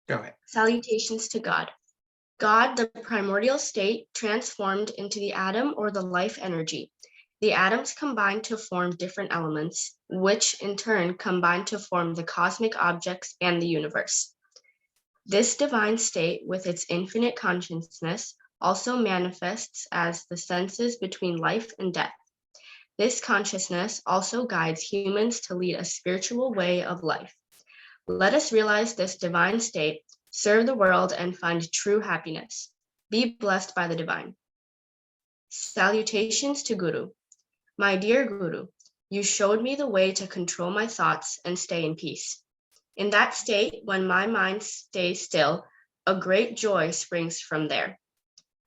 Go ahead. Salutations to God. God, the primordial state, transformed into the atom or the life energy. The atoms combine to form different elements, which in turn combine to form the cosmic objects and the universe. This divine state, with its infinite consciousness, also manifests as the senses between life and death. This consciousness also guides humans to lead a spiritual way of life. Let us realize this divine state, serve the world, and find true happiness. Be blessed by the divine. Salutations to Guru. My dear Guru, you showed me the way to control my thoughts and stay in peace. In that state, when my mind stays still, a great joy springs from there.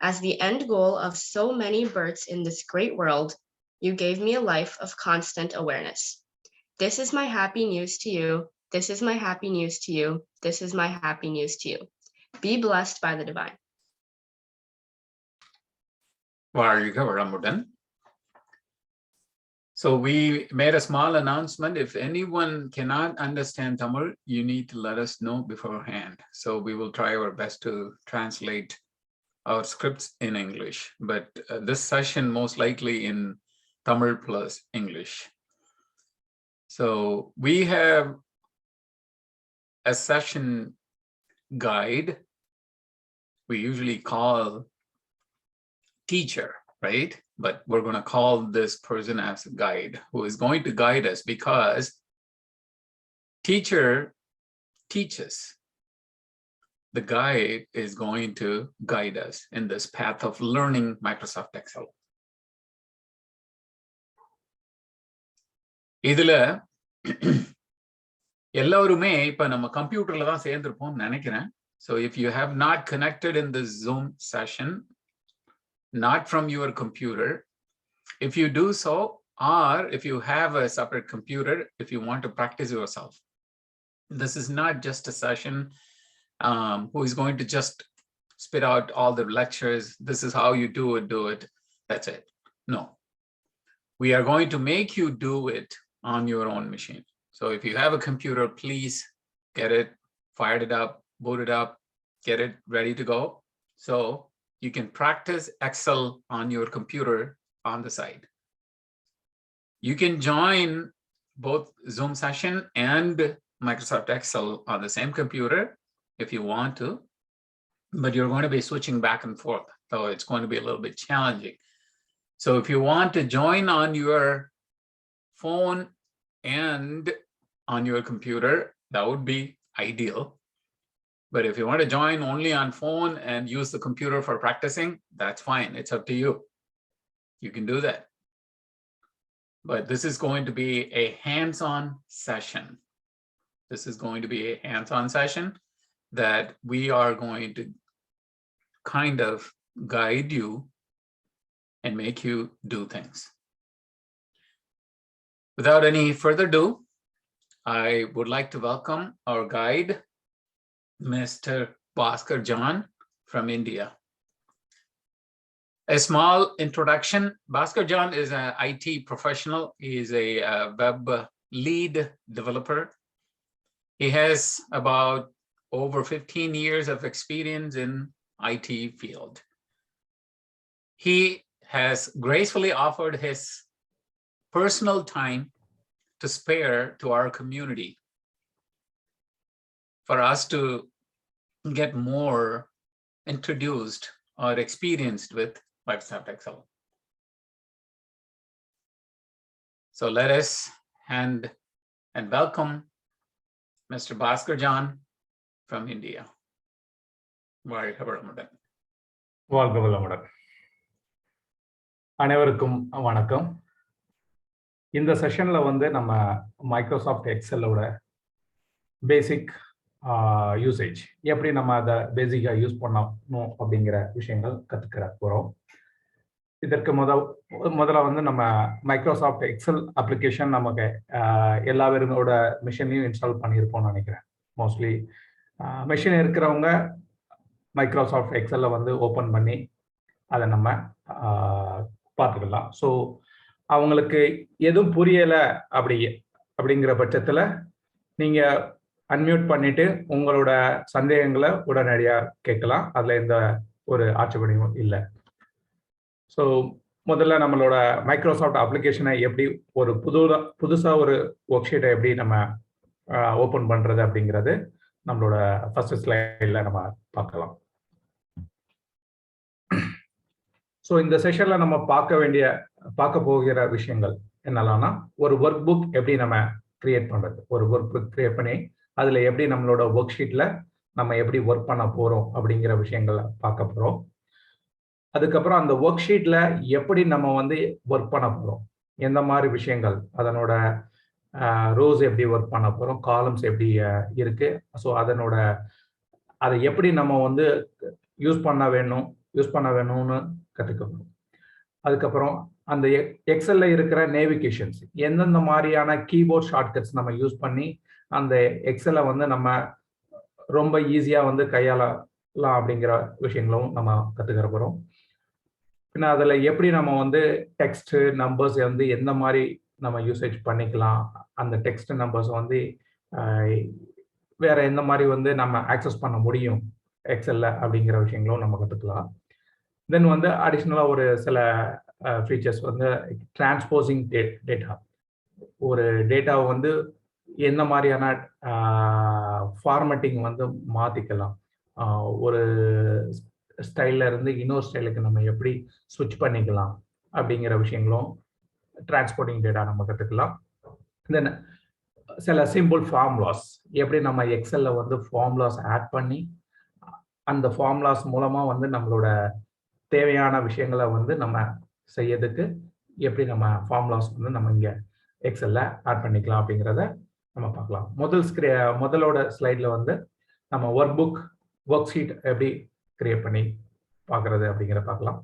As the end goal of so many births in this great world, you gave me a life of constant awareness. This is my happy news to you. This is my happy news to you. This is my happy news to you. Be blessed by the divine. So we made a small announcement. If anyone cannot understand Tamil, you need to let us know beforehand. So we will try our best to translate our scripts in English, but this session most likely in Tamil plus English. So we have a session guide we usually call teacher, right? But we're going to call this person as a guide who is going to guide us, because teacher teaches. The guide is going to guide us in this path of learning Microsoft Excel. இதுல எல்லாருமே இப்ப நம்ம கம்ப்யூட்டர்ல தான் சேர்ந்திருப்போம்னு நினைக்கிறேன். So if you have not connected in the Zoom session, not from your computer, if you do so, or if you have a separate computer, if you want to practice yourself, this is not just a session who is going to just spit out all the lectures. This is how you do it. That's it. No, we are going to make you do it on your own machine. So if you have a computer, please get it, fired it up, boot it up, get it ready to go. So you can practice Excel on your computer on the side. You can join both Zoom session and Microsoft Excel on the same computer if you want to, but you're going to be switching back and forth. So it's going to be a little bit challenging. So if you want to join on your phone and on your computer, that would be ideal. But if you want to join only on phone and use the computer for practicing, that's fine. It's up to you. You can do that. But this is going to be a hands-on session. This is going to be a hands-on session that we are going to kind of guide you and make you do things. Without any further ado, I would like to welcome our guide, Mr. Bhaskar John from India. A small introduction. Bhaskar John is an IT professional. He is a web lead developer. He has about over 15 years of experience in IT field. He has gracefully offered his personal time to spare to our community for us to get more introduced or experienced with Microsoft Excel. So let us hand and welcome Mr. Bhaskar John from India. வாழ்க வளமுடன். வாழ்க வளமுடன். அனைவருக்கும் வணக்கம். இந்த செஷன்ல நம்ம Microsoft எக்ஸலோட பேசிக் usage எப்படி நம்ம அதை பேசிக்காக யூஸ் பண்ணணும் அப்படிங்கிற விஷயங்கள் கற்றுக்கிற போகிறோம். இதற்கு முதல்ல நம்ம மைக்ரோசாஃப்ட் எக்ஸல் அப்ளிகேஷன் நமக்கு எல்லா பேரோட மிஷின்லையும் இன்ஸ்டால் பண்ணியிருப்போம்னு நினைக்கிறேன். மோஸ்ட்லி மிஷின் இருக்கிறவங்க மைக்ரோசாஃப்ட் எக்ஸலில் ஓப்பன் பண்ணி அதை நம்ம பார்த்துக்கலாம். ஸோ அவங்களுக்கு எதுவும் புரியலை அப்படிங்கிற பட்சத்தில் நீங்கள் அன்மியூட் பண்ணிட்டு உங்களோட சந்தேகங்களை உடனடியா கேட்கலாம். அதுல எந்த ஒரு ஆட்சேபனையும் இல்லை. ஸோ முதல்ல நம்மளோட மைக்ரோசாஃப்ட் அப்ளிகேஷனை எப்படி ஒரு புதுசா ஒரு ஒர்க் ஷீட்டை எப்படி நம்ம ஓப்பன் பண்றது அப்படிங்கிறது நம்மளோட ஃபர்ஸ்ட் ஸ்லைட்ல நம்ம பார்க்கலாம். ஸோ இந்த செஷன்ல நம்ம பார்க்க போகிற விஷயங்கள் என்னெல்லாம்னா, ஒரு ஒர்க் புக் எப்படி நம்ம கிரியேட் பண்றது, ஒரு ஒர்க் புக் கிரியேட் பண்ணி அதுல எப்படி நம்மளோட ஒர்க் ஷீட்ல நம்ம எப்படி ஒர்க் பண்ண போறோம் அப்படிங்கிற விஷயங்களை பார்க்க போறோம். அதுக்கப்புறம் அந்த ஒர்க் ஷீட்ல எப்படி நம்ம வந்து ஒர்க் பண்ண போறோம், எந்த மாதிரி விஷயங்கள், அதனோட ரோஸ் எப்படி ஒர்க் பண்ண போறோம், காலம்ஸ் எப்படி இருக்கு, ஸோ அதை எப்படி நம்ம வந்து யூஸ் பண்ண வேணும்னு கற்றுக்கணும். அதுக்கப்புறம் அந்த எக்ஸல்ல இருக்கிற நேவிகேஷன்ஸ், எந்தெந்த மாதிரியான கீபோர்ட் ஷார்ட்கட்ஸ் நம்ம யூஸ் பண்ணி அந்த எக்ஸலை வந்து நம்ம ரொம்ப ஈஸியா வந்து கையாளலாம் அப்படிங்கிற விஷயங்களும் நம்ம கற்றுக்கிற போறோம். பின்ன அதில் எப்படி நம்ம வந்து டெக்ஸ்ட் நம்பர்ஸ் வந்து எந்த மாதிரி நம்ம யூசேஜ் பண்ணிக்கலாம், அந்த டெக்ஸ்ட் நம்பர்ஸ் வந்து வேற எந்த மாதிரி வந்து நம்ம ஆக்சஸ் பண்ண முடியும் எக்ஸல்ல அப்படிங்கிற விஷயங்களும் நம்ம கற்றுக்கலாம். தென் வந்து அடிஷ்னலாக ஒரு சில ஃபீச்சர்ஸ் வந்து டிரான்ஸ்போசிங் டேட்டா, ஒரு டேட்டாவை வந்து எந்த மாதிரியான ஃபார்மேட்டிங் வந்து மாற்றிக்கலாம், ஒரு ஸ்டைல்ல இருந்து இன்னொரு ஸ்டைலுக்கு நம்ம எப்படி ஸ்விட்ச் பண்ணிக்கலாம் அப்படிங்கிற விஷயங்களும் டிரான்ஸ்போர்ட்டிங் டேட்டா நம்ம கற்றுக்கலாம். தென் சில சிம்பிள் ஃபார்முலாஸ், எப்படி நம்ம எக்ஸல்ல வந்து ஃபார்முலாஸ் ஆட் பண்ணி அந்த ஃபார்முலாஸ் மூலமா வந்து நம்மளோட தேவையான விஷயங்களை வந்து நம்ம செய்யறதுக்கு எப்படி நம்ம ஃபார்முலாஸ் வந்து நம்ம இங்க எக்ஸல்ல ஆட் பண்ணிக்கலாம் அப்படிங்கிறத நம்ம பார்க்கலாம். முதலோட ஸ்லைட்ல வந்து நம்ம ஒர்க் ஷீட் எப்படி கிரியேட் பண்ணி பார்க்கறது அப்படிங்கிற பார்க்கலாம்.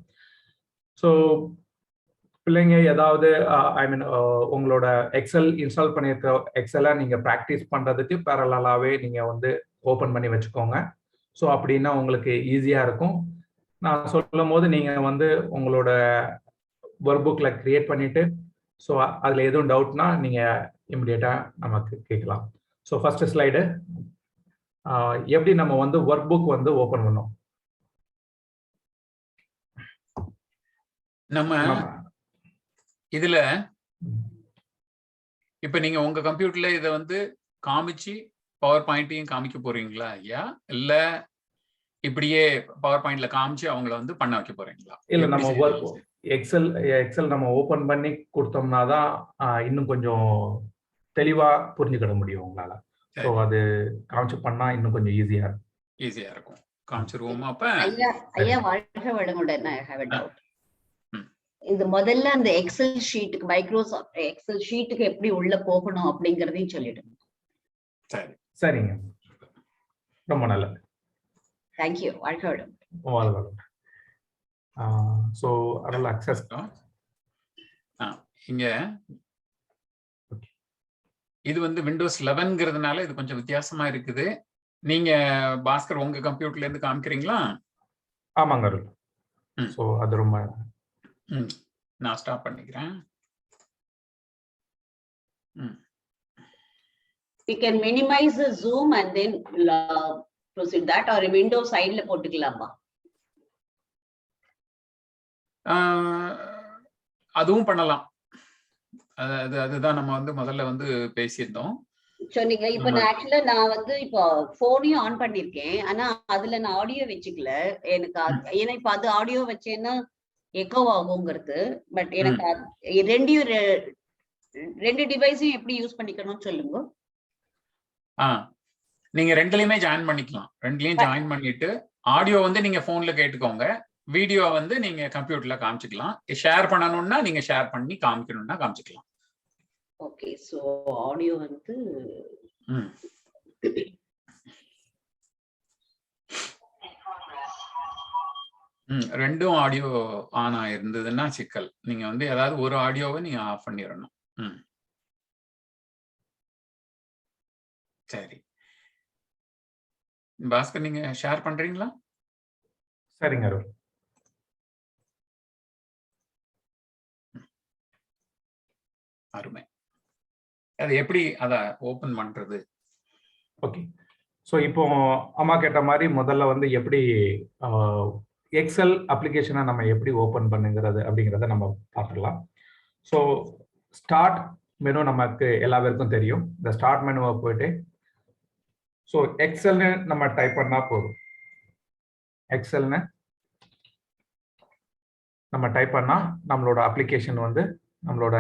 ஸோ பிள்ளைங்க ஏதாவது உங்களோட எக்ஸல் இன்ஸ்டால் பண்ணியிருக்க எக்ஸலை நீங்க ப்ராக்டிஸ் பண்றதுக்கு பேரலாவே நீங்க வந்து ஓப்பன் பண்ணி வச்சுக்கோங்க. ஸோ அப்படின்னா உங்களுக்கு ஈஸியா இருக்கும். நான் சொல்லும் போது நீங்க வந்து உங்களோட ஒர்க் புக்ல கிரியேட் பண்ணிட்டு, ஸோ அதுல எதுவும் டவுட்னா நீங்க இமிடியேட்டா நமக்கு கேட்கலாம். ஸோ ஃபர்ஸ்ட் ஸ்லைடு, எப்படி நம்ம வந்து ஒர்க் புக் வந்து ஓப்பன் பண்ணோம். நம்ம இதுல இப்ப நீங்க உங்க கம்ப்யூட்டர்ல இதை வந்து காமிச்சு பவர் பாயிண்ட்டையும் காமிக்க போறீங்களா ஐயா, இல்ல இப்படியே பவர் பாயிண்ட்ல காமிச்சு அவங்கள வந்து பண்ண வைக்க போறீங்களா? இல்ல, நம்ம எக்ஸல் நம்ம ஓபன் பண்ணி கொடுத்தோம்னா தான் இன்னும் கொஞ்சம் தெளிவா புரிஞ்சுக்கிட முடியும் உங்களால. ஸோ அது காமிச்சு பண்ணா இன்னும் கொஞ்சம் ஈஸியா இருக்கும். காமிச்சிருவோமா? அப்ப ஐயா வாழ்க வளமுடன். I have a doubt. இது முதல்ல அந்த எக்ஸல் ஷீட்டுக்கு, மைக்ரோசாஃப்ட் எக்ஸல் ஷீட்டுக்கு எப்படி உள்ள போகணும் அப்படிங்கறதையும் சொல்லிடுங்க. சரிங்க, ரொம்ப நல்லது. தேங்க்யூ. வாழ்க வளமுடன். ஸோ அதில் அக்சஸ் இங்க இது வந்து விண்டோஸ் 11ங்கிறதுனால இது கொஞ்சம் வித்தியாசமா இருக்குது. நீங்க பாஸ்கர் உங்க கம்ப்யூட்டர்ல இருந்து காமிக்கிறீங்களா? ஆமாங்க. ஸோ அது ரொம்ப நான் ஸ்டாப் பண்ணிக்கிறேன். We can minimize the zoom and then proceed that, or window side la போட்டுக்கலாமா? அதுவும் பண்ணலாம். அதுதான் நம்ம வந்து முதல்ல வந்து பேசியிருந்தோம். சொன்னீங்க. இப்ப நான் ஆக்சுவலா நான் வந்து இப்போ போனையும் ஆன் பண்ணிருக்கேன், ஆனா அதுல நான் ஆடியோ வச்சுக்கல. எனக்கு ஏன்னா இப்ப அது ஆடியோ வச்சேன்னா எக்கோ ஆகுங்கிறது. பட் எனக்கு ரெண்டு டிவைஸையும் எப்படி யூஸ் பண்ணிக்கணும்னு சொல்லுங்க. நீங்க ரெண்டுலயுமே ஜாயின் பண்ணிக்கலாம். ரெண்டுலயும் ஜாயின் பண்ணிட்டு ஆடியோ வந்து நீங்க போன்ல கேட்டுக்கோங்க, வீடியோ வந்து நீங்க கம்ப்யூட்டர்ல காமிச்சுக்கலாம். ஷேர் பண்ணணும்னா நீங்க ஷேர் பண்ணி காமிக்கணும்னா காமிச்சுக்கலாம். ஓகே, சோ ஆடியோ வந்து ரெண்டும் ஆடியோ ஆன் ஆயிருந்ததுன்னா சிக்கல். நீங்க வந்து ஏதாவது ஒரு ஆடியோவை நீங்க ஆஃப் பண்ணிடணும். சரி பாஸ்கர், நீங்க ஷேர் பண்றீங்களா? சரிங்க. அருமை. அது எப்படி அத ஓபன் பண்றது ஓகே. ஸோ இப்போ அம்மா கேட்ட மாதிரி முதல்ல வந்து எப்படி எக்ஸல் அப்ளிகேஷனை நம்ம எப்படி ஓப்பன் பண்ணுங்கிறது அப்படிங்கிறத நம்ம பார்த்துடலாம். ஸோ ஸ்டார்ட் மெனு நமக்கு எல்லா பேருக்கும் தெரியும். இந்த ஸ்டார்ட் மெனுவை போயிட்டு ஸோ எக்ஸல்னு நம்ம டைப் பண்ணா போதும். எக்ஸல்னு நம்ம டைப் பண்ணா நம்மளோட அப்ளிகேஷன் வந்து நம்மளோட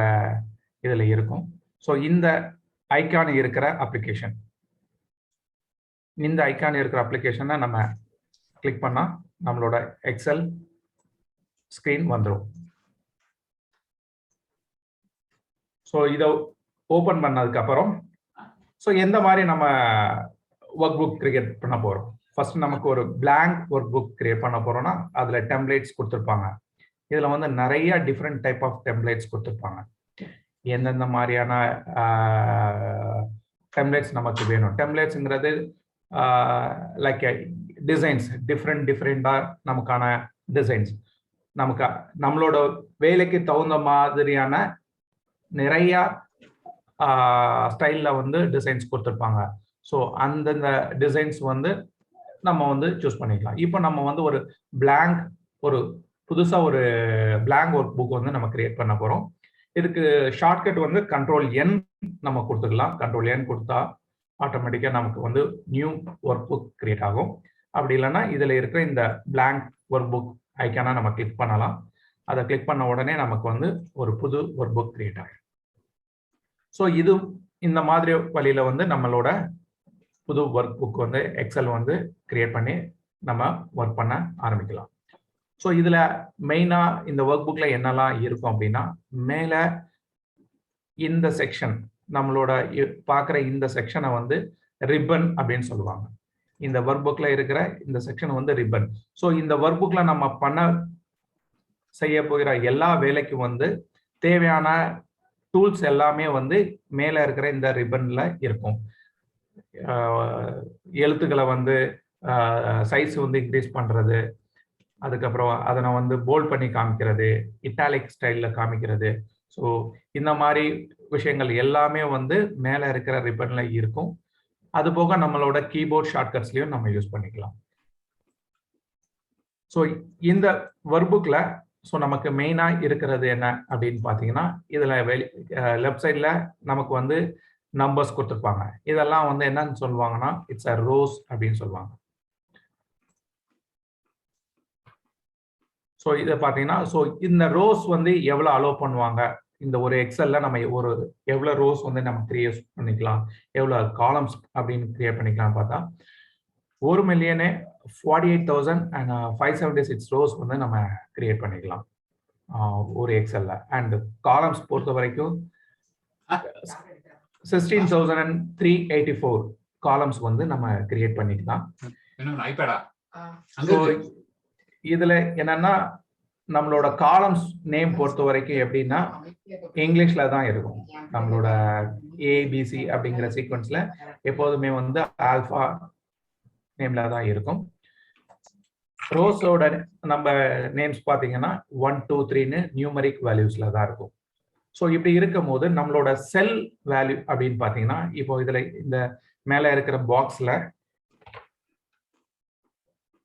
இதுல இருக்கும். ஸோ இந்த ஐக்கான் இருக்கிற அப்ளிகேஷன், இந்த ஐக்கான் இருக்கிற அப்ளிகேஷனை நம்ம கிளிக் பண்ணா நம்மளோட எக்ஸல் ஸ்கிரீன் வந்துடும். ஸோ இதை ஓப்பன் பண்ணதுக்கு அப்புறம் ஸோ எந்த மாதிரி நம்ம ஒர்க் புக் கிரியேட் பண்ண போறோம். ஃபர்ஸ்ட் நமக்கு ஒரு பிளாங்க் ஒர்க் புக் கிரியேட் பண்ண போறோம்னா அதுல டெம்ப்ளேட்ஸ் கொடுத்துருப்பாங்க. இதுல வந்து நிறைய டிஃப்ரெண்ட் டைப் ஆஃப் டெம்ப்ளேட்ஸ் கொடுத்துருப்பாங்க. எந்தெந்த மாதிரியான டெம்ப்ளேட்ஸ் நமக்கு வேணும். டெம்ப்ளேட்ஸ்ங்கிறது லைக் டிசைன்ஸ், டிஃப்ரெண்டா நமக்கான டிசைன்ஸ், நமக்கு நம்மளோட வேலைக்கு தகுந்த மாதிரியான நிறைய ஸ்டைல்ல வந்து டிசைன்ஸ் கொடுத்துருப்பாங்க. ஸோ அந்தந்த டிசைன்ஸ் வந்து நம்ம வந்து சூஸ் பண்ணிக்கலாம். இப்போ நம்ம வந்து ஒரு பிளாங்க், ஒரு புதுசா ஒரு பிளாங்க் ஒர்க் புக் வந்து நம்ம கிரியேட் பண்ண போறோம். இதுக்கு ஷார்ட்கட் வந்து Ctrl+N நம்ம கொடுத்துக்கலாம். Ctrl+N கொடுத்தா ஆட்டோமேட்டிக்கா நமக்கு வந்து நியூ ஒர்க் புக் கிரியேட் ஆகும். அப்படி இல்லைன்னா இதுல இருக்கிற இந்த பிளாங்க் ஒர்க் புக் ஐக்கான நம்ம கிளிக் பண்ணலாம். அதை கிளிக் பண்ண உடனே நமக்கு வந்து ஒரு புது ஒர்க் புக் கிரியேட் ஆகும். ஸோ இது இந்த மாதிரி வழியில வந்து நம்மளோட புது ஒர்க் புக் வந்து எக்ஸல் வந்து கிரியேட் பண்ணி நம்ம ஒர்க் பண்ண ஆரம்பிக்கலாம். ஸோ இதுல மெயினா இந்த ஒர்க் புக்ல என்னெல்லாம் இருக்கும் அப்படின்னா, மேல இந்த செக்ஷன் நம்மளோட பார்க்குற இந்த செக்ஷனை வந்து ரிப்பன் அப்படின்னு சொல்லுவாங்க. இந்த ஒர்க் புக்ல இருக்கிற இந்த செக்ஷன் வந்து ரிப்பன். ஸோ இந்த ஒர்க் புக்ல நம்ம செய்ய போகிற எல்லா வேலைக்கும் வந்து தேவையான டூல்ஸ் எல்லாமே வந்து மேல இருக்கிற இந்த ரிப்பன்ல இருக்கும். எழுத்துக்களை வந்து சைஸ் வந்து இன்க்ரீஸ் பண்றது, அதுக்கப்புறம் அதை நான் வந்து போல்ட் பண்ணி காமிக்கிறது, இட்டாலிக் ஸ்டைல்ல காமிக்கிறது. ஸோ இந்த மாதிரி விஷயங்கள் எல்லாமே வந்து மேல இருக்கிற ரிப்பன்ல இருக்கும். அது போக நம்மளோட கீபோர்ட் ஷார்ட்கட்ஸ்லயும் நம்ம யூஸ் பண்ணிக்கலாம். ஸோ இந்த ஒர்க் புக்ல ஸோ நமக்கு மெயினா இருக்கிறது என்ன அப்படின்னு பாத்தீங்கன்னா, இதுல லெஃப்ட் சைட்ல நமக்கு வந்து நம்பர்ஸ் கொடுத்துருப்பாங்க. இதெல்லாம் வந்து என்னன்னு சொல்லுவாங்கன்னா இட்ஸ் அ ரோஸ் அப்படின்னு சொல்லுவாங்க. ஸோ இதை பார்த்தீங்கன்னா, ஸோ இந்த ரோஸ் வந்து எவ்வளோ அலோவ் பண்ணுவாங்க, இந்த ஒரு எக்ஸல்ல நம்ம ஒரு எவ்வளோ ரோஸ் வந்து நம்ம கிரியேட் பண்ணிக்கலாம், எவ்வளோ காலம்ஸ் அப்படின்னு கிரியேட் பண்ணிக்கலாம் பார்த்தா 1,48,576 ரோஸ் வந்து நம்ம கிரியேட் பண்ணிக்கலாம் ஒரு எக்ஸல்ல. அண்ட் காலம்ஸ் பொறுத்த வரைக்கும் 16,384 காலம்ஸ் வந்து நம்ம கிரியேட் பண்ணிக்கலாம். இதுல என்னன்னா நம்மளோட காலம்ஸ் நேம் பொறுத்த வரைக்கும் எப்படின்னா இங்கிலீஷ்ல தான் இருக்கும். நம்மளோட ABC அப்படிங்கிற சீக்வன்ஸ்ல எப்போதுமே வந்து ஆல்பா நேம்ல தான் இருக்கும். ரோஸோட நம்ம நேம்ஸ் பாத்தீங்கன்னா 1, 2, 3ன்னு நியூமரிக் வேல்யூஸ்ல தான் இருக்கும். ஸோ இப்படி இருக்கும் போது நம்மளோட செல் வேல்யூ அப்படின்னு பாத்தீங்கன்னா, இப்போ இதுல இந்த மேல இருக்கிற பாக்ஸ்ல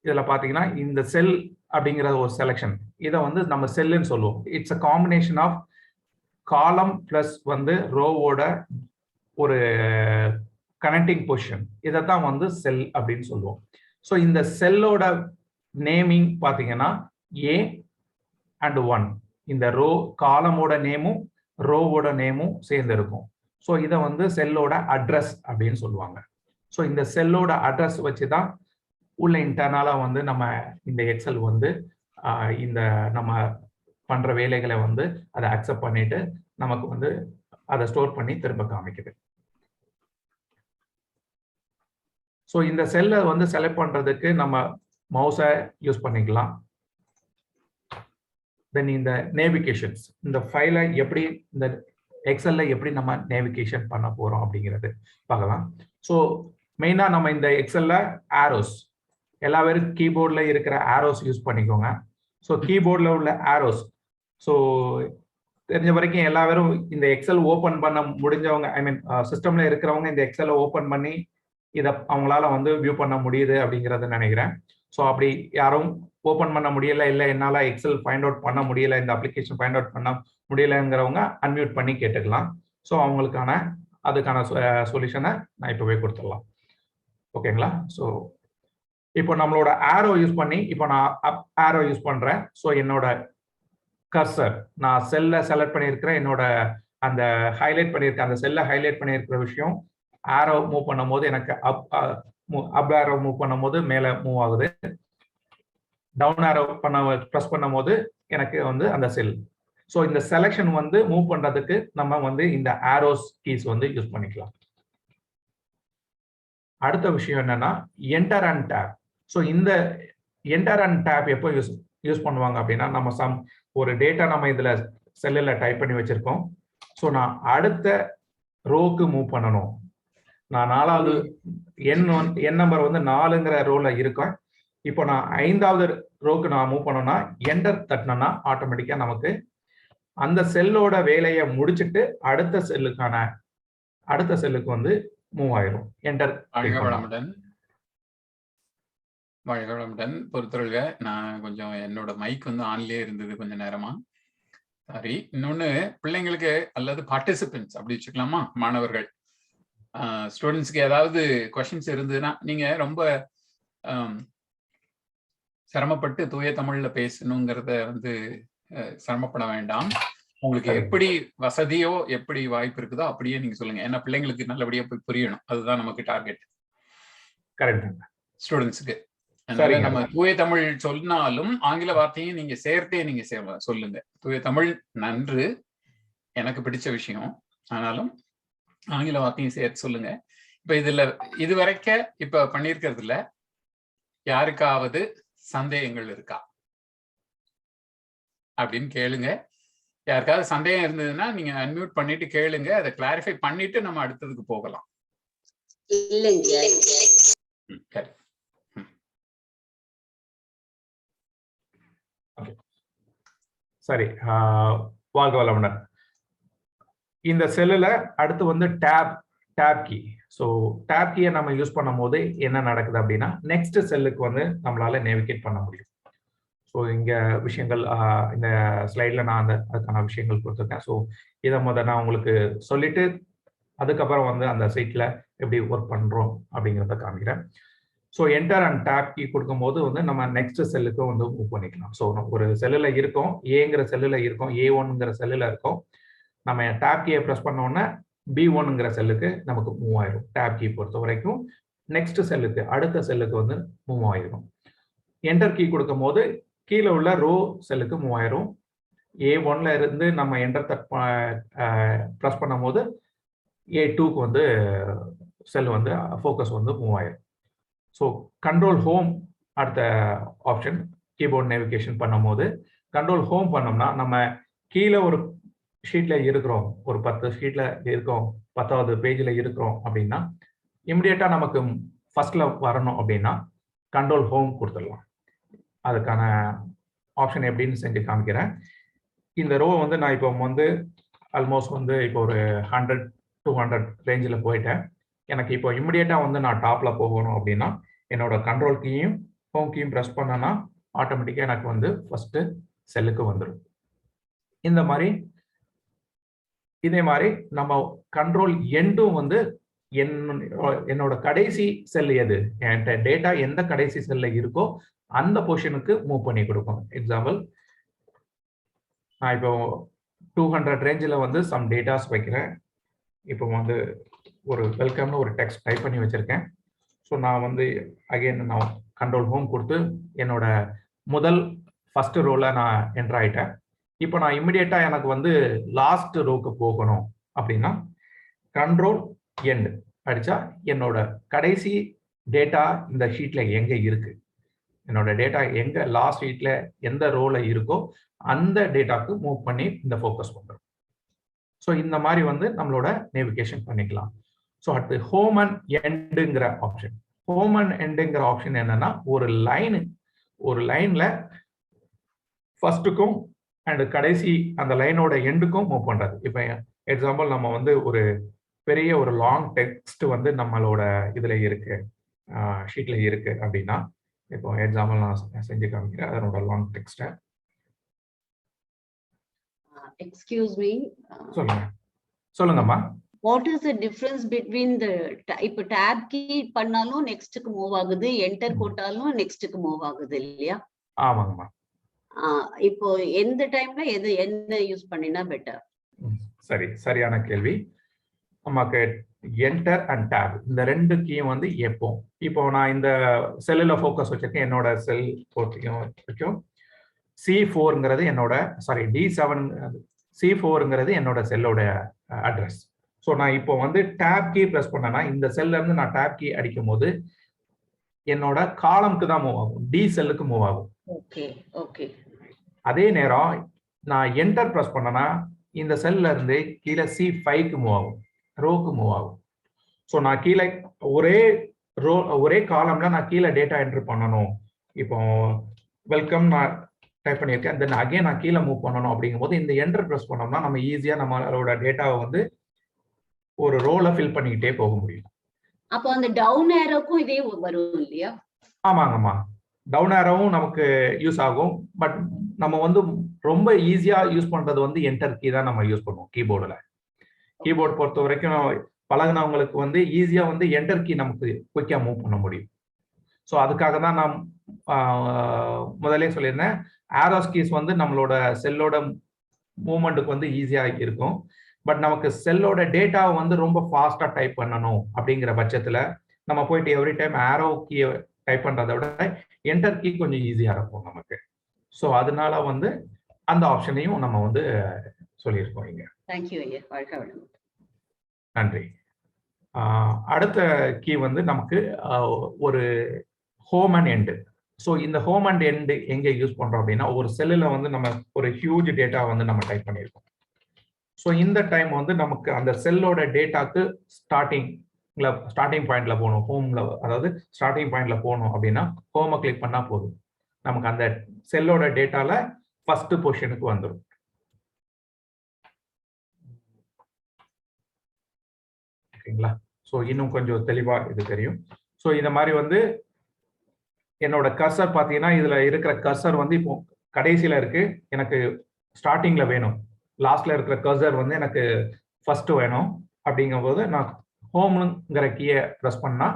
இதுல பாத்தீங்கன்னா இந்த செல் அப்படிங்கிற ஒரு செலக்ஷன், இதை வந்து நம்ம செல்லுன்னு சொல்லுவோம். It's a combination of column plus வந்து ரோவோட ஒரு கனெக்டிங் பொசிஷன், இதைத்தான் வந்து செல் அப்படின்னு சொல்லுவோம். ஸோ இந்த செல்லோட நேமிங் பாத்தீங்கன்னா A and 1, இந்த ரோ காலமோட நேமும் ரோவோட நேமும் சேர்ந்து இருக்கும். ஸோ இதை வந்து செல்லோட அட்ரஸ் அப்படின்னு சொல்லுவாங்க. ஸோ இந்த செல்லோட அட்ரஸ் வச்சுதான் உள்ள இன்டர்னலா வந்து நம்ம இந்த எக்ஸல் வந்து இந்த நம்ம பண்ற வேலைகளை வந்து அதை அக்செப்ட் பண்ணிட்டு நமக்கு வந்து அதை ஸ்டோர் பண்ணி திரும்ப காமிக்குது. ஸோ இந்த செல்லை வந்து செலக்ட் பண்றதுக்கு நம்ம மவுஸை யூஸ் பண்ணிக்கலாம். தென் இந்த நேவிகேஷன்ஸ், இந்த ஃபைலை எப்படி இந்த எக்ஸல்ல எப்படி நம்ம நேவிகேஷன் பண்ண போறோம் அப்படிங்கிறது பார்க்கலாம். ஸோ மெயினா நம்ம இந்த எக்ஸல்ல ஆரோஸ், எல்லா பேரும் கீபோர்ட்ல இருக்கிற ஆரோஸ் யூஸ் பண்ணிக்கோங்க. ஸோ கீபோர்ட்ல உள்ள ஆரோஸ், ஸோ தெரிஞ்ச வரைக்கும் எல்லா பேரும் இந்த எக்ஸல் ஓபன் பண்ண முடிஞ்சவங்க, ஐ மீன் சிஸ்டம்ல இருக்கிறவங்க இந்த எக்ஸலை ஓபன் பண்ணி இதை அவங்களால வந்து வியூ பண்ண முடியுது அப்படிங்கிறத நினைக்கிறேன். ஸோ அப்படி யாரும் ஓப்பன் பண்ண முடியல, இல்லை என்னால் எக்ஸல் ஃபைண்ட் அவுட் பண்ண முடியல, இந்த அப்ளிகேஷன் ஃபைண்ட் அவுட் பண்ண முடியலைங்கிறவங்க அன்மியூட் பண்ணி கேட்டுக்கலாம். ஸோ அவங்களுக்கான அதுக்கான சொல்யூஷனை நான் இப்போவே கொடுத்துடலாம். ஓகேங்களா? ஸோ இப்போ நம்மளோட ஆரோ யூஸ் பண்ணி இப்போ நான் ஆரோ யூஸ் பண்ணுறேன். ஸோ என்னோட கர்சர் நான் செல்லை செலக்ட் பண்ணியிருக்கிறேன், என்னோட அந்த ஹைலைட் பண்ணியிருக்க அந்த செல்லை ஹைலைட் பண்ணியிருக்கிற விஷயம் ஆரோ மூவ் பண்ணும் போது எனக்கு அப் ஆரோ மூவ் பண்ணும் போது மேலே மூவ் ஆகுது, டவுன் ஆரோ ப்ரெஸ் பண்ணும் போது எனக்கு வந்து அந்த செல். ஸோ இந்த செலெக்ஷன் வந்து மூவ் பண்றதுக்கு நம்ம வந்து இந்த ஆரோஸ் கீஸ் வந்து யூஸ் பண்ணிக்கலாம். அடுத்த விஷயம் என்னன்னா என்டர் அண்ட் டேப். ஸோ இந்த என்டர் அண்ட் டேப் எப்போ யூஸ் பண்ணுவாங்க அப்படின்னா, நம்ம ஒரு டேட்டா நம்ம இதுல செல்லில் டைப் பண்ணி வச்சிருக்கோம். ஸோ நான் அடுத்த ரோக்கு மூவ் பண்ணணும். நான் 4வது எண் நம்பர் வந்து 4ங்கிற ரோல இருக்கேன். இப்போ நான் 5வது ரோக்கு நான் மூவ் பண்ணோம்னா என்டர் தட்டினேன்னா ஆட்டோமேட்டிக்கா நமக்கு அந்த செல்லோட வேலையை முடிச்சுட்டு அடுத்த செல்லுக்கு வந்து மூவ் ஆயிரும். என்டர். வழங்கப்படமுடன் பொறுத்தவரையில நான் கொஞ்சம் என்னோட மைக் வந்து ஆன்லயே இருந்தது கொஞ்ச நேரமா. சாரி. இன்னொன்னு பிள்ளைங்களுக்கு அல்லது பார்ட்டிசிபென்ட்ஸ் அப்படி வச்சுக்கலாமா, மாணவர்கள் ஸ்டூடெண்ட்ஸ்க்கு ஏதாவது கொஸ்டின்ஸ் இருந்ததுன்னா நீங்க ரொம்ப சிரமப்பட்டு தூய தமிழ்ல பேசணுங்கிறத வந்து சிரமப்பட வேண்டாம். உங்களுக்கு எப்படி வசதியோ எப்படி வாய்ப்பு இருக்குதோ அப்படியே நீங்க சொல்லுங்க. ஏன்னா பிள்ளைங்களுக்கு நல்லபடியா போய் புரியணும், அதுதான் நமக்கு டார்கெட் ஸ்டூடெண்ட்ஸுக்கு. அதனால நம்ம தூய தமிழ் சொன்னாலும் ஆங்கில வார்த்தையும் நீங்க சேர்த்தே நீங்க சொல்லுங்க. தூய தமிழ் நன்று, எனக்கு பிடிச்ச விஷயம், ஆனாலும் ஆங்கில வார்த்தையும் சேர்த்து சொல்லுங்க. இப்ப இது வரைக்கும் இப்ப பண்ணிருக்கிறதுல யாருக்காவது சந்தேகங்கள் இருக்கா அப்படின்னு கேளுங்க. யாருக்காவது சந்தேகம் இருந்ததுன்னா நீங்க அன்மியூட் பண்ணிட்டு கேளுங்க, அதை கிளாரிஃபை பண்ணிட்டு நம்ம அடுத்ததுக்கு போகலாம். சரி, வாழ்க வளமுடன். இந்த செல்லுல அடுத்து வந்து டேப் கீ. ஸோ டேப் கீயை நம்ம யூஸ் பண்ணும் போது என்ன நடக்குது அப்படின்னா, நெக்ஸ்ட் செல்லுக்கு வந்து நம்மளால நேவிகேட் பண்ண முடியும். ஸோ இங்க விஷயங்கள் இந்த ஸ்லைட்ல நான் அதுக்கான விஷயங்கள் கொடுத்துருக்கேன். ஸோ இதை நான் உங்களுக்கு சொல்லிட்டு அதுக்கப்புறம் வந்து அந்த சைட்ல எப்படி ஒர்க் பண்றோம் அப்படிங்கிறத காமிக்கிறேன். So enter and tab key கொடுக்கும்போது வந்து நம்ம நெக்ஸ்ட் செல்லுக்கும் வந்து மூவ் பண்ணிக்கலாம். ஸோ ஒரு செல்லுல இருக்கோம், ஏங்கிற செல்லுல இருக்கோம், A1ங்கிற செல்லுல இருக்கோம். நம்ம டேப் கீயை ப்ரெஸ் பண்ணோன்னா B1ங்கிற செல்லுக்கு நமக்கு மூவ் ஆயிடும். டேப் கீ பொறுத்த வரைக்கும் நெக்ஸ்ட் செல்லுக்கு அடுத்த செல்லுக்கு வந்து மூவ் ஆயிடும். என்டர் கீ கொடுக்கும் போது கீழே உள்ள ரோ செல்லுக்கு மூவ் ஆயிரும். A1ல இருந்து நம்ம என்டர் ப்ரெஸ் பண்ணும் போது A2க்கு வந்து செல் வந்து ஃபோக்கஸ் வந்து மூவ் ஆயிரும். ஸோ கண்ட்ரோல் ஹோம் அடுத்த ஆப்ஷன். கீபோர்ட் நேவிகேஷன் பண்ணும் போது கண்ட்ரோல் ஹோம் பண்ணோம்னா நம்ம கீழே ஒரு ஷீட்ல இருக்கிறோம், ஒரு 10 ஷீட்ல இருக்கோம், 10வது பேஜ்ல இருக்கிறோம் அப்படின்னா இமிடியேட்டா நமக்கு ஃபர்ஸ்ட்ல வரணும் அப்படின்னா கண்ட்ரோல் ஹோம் கொடுத்துடலாம். அதுக்கான ஆப்ஷன் எப்படின்னு செஞ்சு காமிக்கிறேன். இந்த ரோ வந்து நான் இப்போ வந்து ஆல்மோஸ்ட் வந்து இப்போ ஒரு 100-200 ரேஞ்சில் போயிட்டேன். எனக்கு இப்போ இமிடியேட்டா வந்து நான் டாப்ல போகணும் அப்படின்னா என்னோட கண்ட்ரோல் கீயும் ஹோம் கீயும் ப்ரெஸ் பண்ணனா ஆட்டோமேட்டிக்கா எனக்கு வந்து ஃபர்ஸ்ட் செல்லுக்கு வந்துடும். இதே மாதிரி நம்ம கண்ட்ரோல் எண்டும் வந்து என்னோட கடைசி செல் எது, என்கிட்ட டேட்டா எந்த கடைசி செல்ல இருக்கோ அந்த பொசிஷனுக்கு மூவ் பண்ணி கொடுக்கும். எக்ஸாம்பிள், நான் இப்போ 200 ரேஞ்சில் வந்து சம் டேட்டாஸ் வைக்கிறேன். இப்போ வந்து ஒரு வெல்கம்னு ஒரு டெக்ஸ்ட் டைப் பண்ணி வச்சிருக்கேன். ஸோ நான் வந்து அகைன் நான் கண்ட்ரோல் ஹோம் கொடுத்து என்னோட ஃபர்ஸ்ட் ரோல நான் என்டர் ஆயிட்டேன். இப்போ நான் இமிடியேட்டா எனக்கு வந்து லாஸ்ட் ரோக்கு போகணும் அப்படின்னா கண்ட்ரோல் எண்ட் அடிச்சா என்னோட கடைசி டேட்டா இந்த ஷீட்ல எங்க இருக்கு, என்னோட டேட்டா எங்க லாஸ்ட் ஷீட்ல எந்த ரோல இருக்கோ அந்த டேட்டாக்கு மூவ் பண்ணி இந்த ஃபோக்கஸ் பண்றோம். ஸோ இந்த மாதிரி வந்து நம்மளோட நேவிகேஷன் பண்ணிக்கலாம். ஸோ அடுத்து ஹோம் அண்ட் எண்டுங்கிற ஆப்ஷன். ஹோம் அண்ட் எண்டுங்கிற ஆப்ஷன் என்னன்னா ஒரு லைன்ல ஃபர்ஸ்ட்டுக்கும் அண்ட் கடைசி அந்த லைனோட எண்டுக்கும் மூவ் பண்றது. இப்போ எக்ஸாம்பிள் நம்ம வந்து ஒரு பெரிய ஒரு லாங் டெக்ஸ்ட் வந்து நம்மளோட இதுல இருக்கு, ஷீட்ல இருக்கு அப்படின்னா, இப்போ எக்ஸாம்பிள் நான் செஞ்சு காமிக்கிறேன் அதனோட லாங் டெக்ஸ்ட்டை. எக்ஸ்கியூஸ் மீ, சொல்லுங்க சொல்லுங்கம்மா. What is the difference between the இப்போ tab கீ பண்ணாலும் நெக்ஸ்ட்க்கு மூவ் ஆகுது, என்டர் போட்டாலும் நெக்ஸ்ட்க்கு மூவ் ஆகுது இல்லையா? ஆமாங்கம்மா. இப்போ எந்த டைம்ல என்ன யூஸ் பண்ணினா பெட்டர்? சரி, சரியான கேள்வி. நமக்கு என்டர் அண்ட் டேப் இந்த ரெண்டு கீயும் வந்து எப்போ, இப்போ நான் இந்த செல்லுல ஃபோக்கஸ் வச்சிருக்கேன், என்னோட செல் வரைக்கும் C4ங்கிறது என்னோட D7 C4ங்கிறது என்னோட செல்லோட அட்ரஸ். ஸோ நான் இப்போ வந்து டேப் கீ ப்ரெஸ் பண்ணேன்னா இந்த செல்ல இருந்து நான் டேப் கீ அடிக்கும் போது என்னோட காலம்க்கு தான் மூவ் ஆகும், டி செல்லுக்கு மூவ் ஆகும். Okay okay. அதே நேரம் நான் என்டர் ப்ரெஸ் பண்ணேன்னா இந்த செல்ல இருந்து கீழே C5க்கு மூவ் ஆகும், ரோக்கு மூவ் ஆகும். ஸோ நான் கீழே ஒரே காலம்ல நான் கீழே டேட்டா என்ட்ரு பண்ணணும். இப்போ வெல்கம் நான் டைப் பண்ணியிருக்கேன், தென் அகைன் நான் கீழே மூவ் பண்ணணும். அப்படிங்கும்போது இந்த என்டர் ப்ரெஸ் பண்ணோம்னா நம்ம ஈஸியா நம்மளோட டேட்டாவை வந்து ஒரு ரோல ஃபில் பண்ணிக்கிட்டே போக முடியும். அப்போ அந்த டவுன் ஏரோக்கும் இதே வரும் இல்லையா? ஆமாங்கம்மா, டவுன் ஏரோவும் நமக்கு யூஸ் ஆகும். பட் நம்ம வந்து ரொம்ப ஈஸியா யூஸ் பண்றது வந்து என்டர் கீ தான் நம்ம யூஸ் பண்ணுவோம் கீபோர்டுல. கீபோர்டு பொறுத்த வரைக்கும் பழகினவங்களுக்கு வந்து ஈஸியா வந்து என்டர் கீ நமக்கு குயிக்கா மூவ் பண்ண முடியும். ஸோ அதுக்காக தான் நான் முதலே சொல்லியிருந்தேன், ஆரோஸ் கீஸ் வந்து நம்மளோட செல்லோட மூவ்மெண்ட்டுக்கு வந்து ஈஸியா இருக்கும். பட் நமக்கு செல்லோட டேட்டாவை வந்து ரொம்ப ஃபாஸ்டா டைப் பண்ணணும் அப்படிங்கிற பட்சத்துல நம்ம போயிட்டு எவ்ரி டைம் ஆரோ கீயை டைப் பண்றதை விட என்டர் கீ கொஞ்சம் ஈஸியா இருக்கும் நமக்கு. ஸோ அதனால வந்து அந்த ஆப்ஷனையும் நம்ம வந்து சொல்லியிருக்கோம் இங்க. தேங்க்யூ. நன்றி. அடுத்த கீ வந்து நமக்கு ஒரு ஹோம் அண்ட் எண்டு. ஸோ இந்த ஹோம் அண்ட் எண்டு எங்க யூஸ் பண்றோம் அப்படின்னா, ஒரு செல்லுல வந்து நம்ம ஒரு ஹியூஜ் டேட்டா வந்து நம்ம டைப் பண்ணியிருக்கோம். ஸோ இந்த டைம் வந்து நமக்கு அந்த செல்லோட டேட்டாக்கு ஸ்டார்டிங் பாயிண்ட்ல போகணும், ஹோம்ல, அதாவது ஸ்டார்டிங் பாயிண்ட்ல போகணும் அப்படின்னா ஹோமை கிளிக் பண்ணா போதும், நமக்கு அந்த செல்லோட டேட்டால ஃபர்ஸ்ட் பொசிஷனுக்கு வந்துடும். ஓகேங்களா? ஸோ இன்னும் கொஞ்சம் தெளிவா இது தெரியும். ஸோ இந்த மாதிரி வந்து என்னோட கர்சர் பார்த்தீங்கன்னா, இதுல இருக்கிற கர்சர் வந்து இப்போ கடைசியில இருக்கு, எனக்கு ஸ்டார்டிங்ல வேணும். லாஸ்ட்ல இருக்கிற கர்சர் வந்து எனக்கு ஃபர்ஸ்ட் வேணும். அப்படிங்கும்போது நான் ஹோம்ங்கிற கீயை ப்ரெஸ் பண்ணா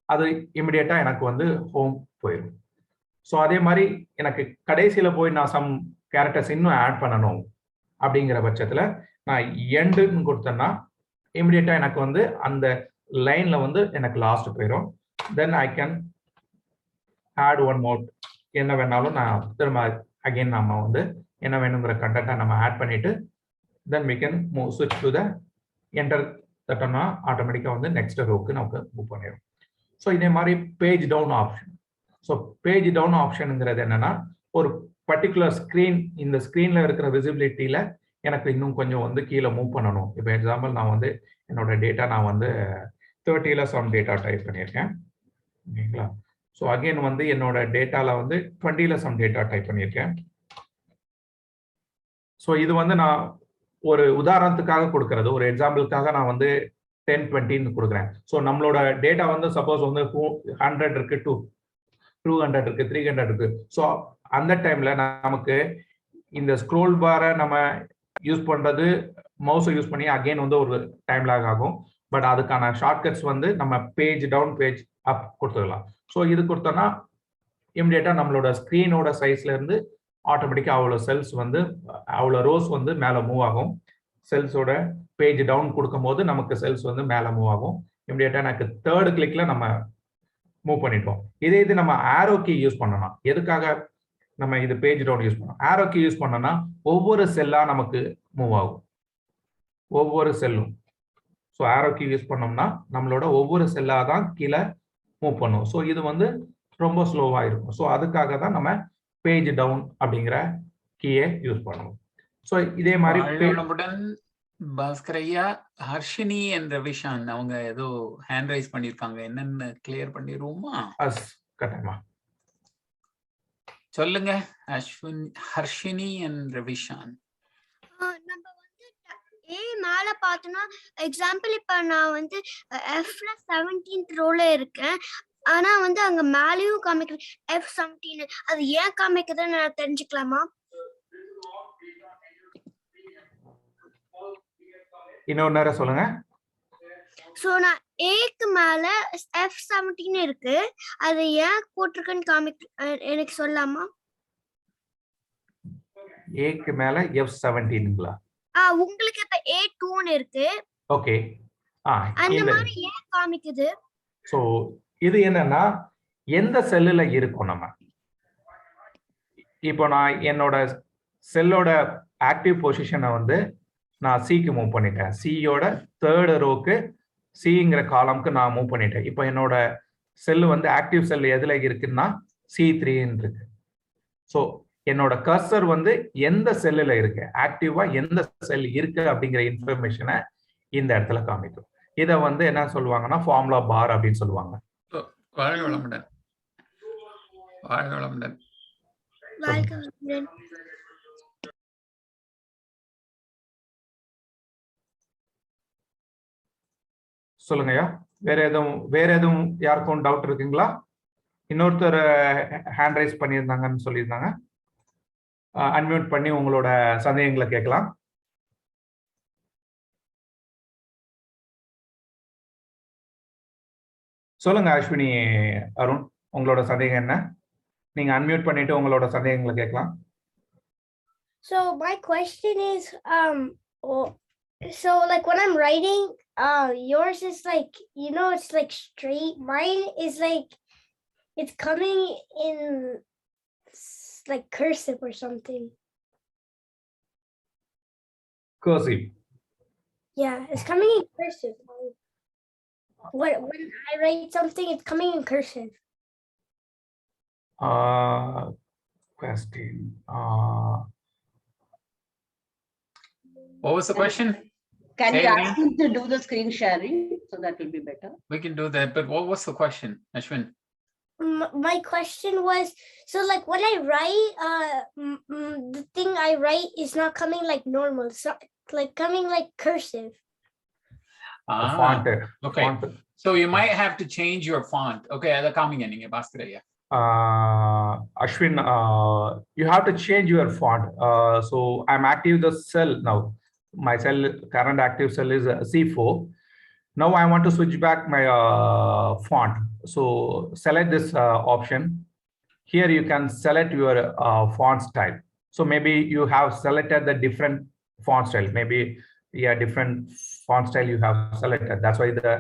அது இமிடியேட்டா எனக்கு வந்து ஹோம் போயிடும். ஸோ அதே மாதிரி எனக்கு கடைசியில போய் நான் சம் கேரக்டர்ஸ் இன்னும் ஆட் பண்ணணும் அப்படிங்கிற பட்சத்துல நான் எண்டுன்னு கொடுத்தேன்னா இமிடியேட்டா எனக்கு வந்து அந்த லைன்ல வந்து எனக்கு லாஸ்ட் போயிடும். Then I can add one more, என்ன வேணாலும் நான் திரும்ப அகைன் நம்ம வந்து என்ன வேணுங்கிற கண்டென்ட்டை நம்ம ஆட் பண்ணிட்டு தென் we can switch to the enter தட்டோம்னா ஆட்டோமேட்டிக்கா வந்து நெக்ஸ்ட் ரோக்கு நமக்கு மூவ் பண்ணிடும். ஸோ இதே மாதிரி page down option. So page down ஆப்ஷனுங்கிறது என்னன்னா, ஒரு பர்டிகுலர் ஸ்க்ரீன், இந்த ஸ்க்ரீன்ல இருக்கிற விசிபிலிட்டியில எனக்கு இன்னும் கொஞ்சம் வந்து கீழே மூவ் பண்ணணும். இப்போ எக்ஸாம்பிள் நான் வந்து என்னோட டேட்டா நான் வந்து 30ல சம் டேட்டா டைப் பண்ணியிருக்கேன். ஓகேங்களா? ஸோ அகைன் வந்து என்னோட டேட்டால வந்து 20ல சம் டேட்டா டைப் பண்ணியிருக்கேன். ஸோ இது வந்து நான் ஒரு உதாரணத்துக்காக கொடுக்கறது, ஒரு எக்ஸாம்பிளுக்காக நான் வந்து 10, 20ன்னு கொடுக்குறேன். ஸோ நம்மளோட டேட்டா வந்து சப்போஸ் வந்து 100 இருக்கு, 200 இருக்கு, 300 இருக்கு. ஸோ அந்த டைம்ல நமக்கு இந்த ஸ்க்ரோல் பாரை நம்ம யூஸ் பண்றது, மவுஸை யூஸ் பண்ணி அகைன் வந்து ஒரு டைம் லாக் ஆகும். பட் அதுக்கான ஷார்ட்கட்ஸ் வந்து நம்ம பேஜ் டவுன், பேஜ் அப் கொடுத்துக்கலாம். ஸோ இது கொடுத்தோம்னா இமிடியேட்டா நம்மளோட ஸ்க்ரீனோட சைஸ்ல இருந்து ஆட்டோமேட்டிக்கா அவ்வளோ செல்ஸ் வந்து, அவ்வளோ ரோஸ் வந்து மேலே மூவ் ஆகும். செல்ஸோட பேஜ் டவுன் கொடுக்கும் போது நமக்கு செல்ஸ் வந்து மேலே மூவ் ஆகும். இமிடியேட்டா எனக்கு தேர்ட் கிளிக்ல நம்ம மூவ் பண்ணிட்டோம். இதே இது நம்ம ஆரோ கீ யூஸ் பண்ணலாம். எதுக்காக நம்ம இது பேஜ் டவுன் யூஸ் பண்ணோம்? ஆரோ கீ யூஸ் பண்ணோம்னா ஒவ்வொரு செல்லா நமக்கு மூவ் ஆகும், ஒவ்வொரு செல்லும். ஸோ ஆரோ கீ யூஸ் பண்ணோம்னா நம்மளோட ஒவ்வொரு செல்லா தான் கீழே மூவ் பண்ணும். ஸோ இது வந்து ரொம்ப ஸ்லோவா இருக்கும். ஸோ அதுக்காக தான் நம்ம பேஜ் டவுன் அப்படிங்கிற கீயை யூஸ் பண்ணுவோம். ஸோ இதே மாதிரி பாஸ்கரையா, ஹர்ஷினி என்ற விஷான் அவங்க ஏதோ ஹேண்ட் ரைஸ் பண்ணிருக்காங்க, என்னன்னு கிளியர் பண்ணிடுவோமா? கட்டாயமா சொல்லுங்க. ஹர்ஷினி என்ற விஷான். நம்ம வந்து மேல பார்த்தோம்னா எக்ஸாம்பிள் இப்ப நான் வந்து Fல 17th ரோல இருக்கேன். ஆனா வந்து அங்க மேலயும் காமிக்குது F17. அது ஏன் காமிக்குதுன்னு நான் தெரிஞ்சுக்கலாமா? இன்னொரு நேரம் சொல்லுங்க. சோ நான் ஏக்கு மேல F17 இருக்கு. அது ஏன் போட்டிருக்குன்னு எனக்கு சொல்லலாமா? ஏக்கு மேல F17ங்களா? உங்களுக்கு இப்ப A2ன்னு இருக்கு. ஓகே. அந்த மாதிரி ஏன் காமிக்குது? சோ இது என்னன்னா எந்த செல்லுல இருக்கும் நம்ம இப்போ நான் என்னோட செல்லோட ஆக்டிவ் பொசிஷனை வந்து நான் சிக்கு மூவ் பண்ணிட்டேன். சியோட 3rd ரோக்கு சிங்கிற காலம்க்கு நான் மூவ் பண்ணிட்டேன். இப்போ என்னோட செல்லு வந்து ஆக்டிவ் செல் எதுல இருக்குன்னா C3ன்னு இருக்கு. ஸோ என்னோட கர்சர் வந்து எந்த செல்லுல இருக்கு, ஆக்டிவா எந்த செல் இருக்கு அப்படிங்கிற இன்ஃபர்மேஷனை இந்த இடத்துல காமிக்கும். இதை வந்து என்ன சொல்லுவாங்கன்னா ஃபார்முலா பார் அப்படின்னு சொல்லுவாங்க. வாழ்க வளமுடன். வாழ்க வளமுடன். சொல்லுங்கய்யா. வேற எதுவும் யாருக்கும் டவுட் இருக்குங்களா? இன்னொருத்தர் ஹேண்ட் ரைஸ் பண்ணியிருந்தாங்கன்னு சொல்லியிருந்தாங்க. அன்மியூட் பண்ணி உங்களோட சந்தேகங்களை கேட்கலாம். சொல்லுங்க அஸ்வினி அருண், உங்களோட சந்தேகம் என்ன? நீங்க அன்மியூட் பண்ணிட்டு உங்களோட சந்தேகங்களை கேட்கலாம். So my question is so like when I'm writing yours is like it's like straight. Mine is like it's coming in like cursive or something. Cursive. Yeah, it's coming in cursive. When I write something, it's coming in cursive. Question. What was the question? Can you ask him to do the screen sharing so that will be better? We can do that, but what was the question, Ashwin? My question was, so like when I write, the thing I write is not coming like normal, so like coming like cursive. Font. Okay. Font. So you might have to change your font. Okay, that's coming in. Ashwin, you have to change your font. So I'm active the cell now. My cell current active cell is C4. Now I want to switch back my font. So select this option. Here you can select your font style. So maybe you have selected the different font style. Maybe different font style you have selected. That's why the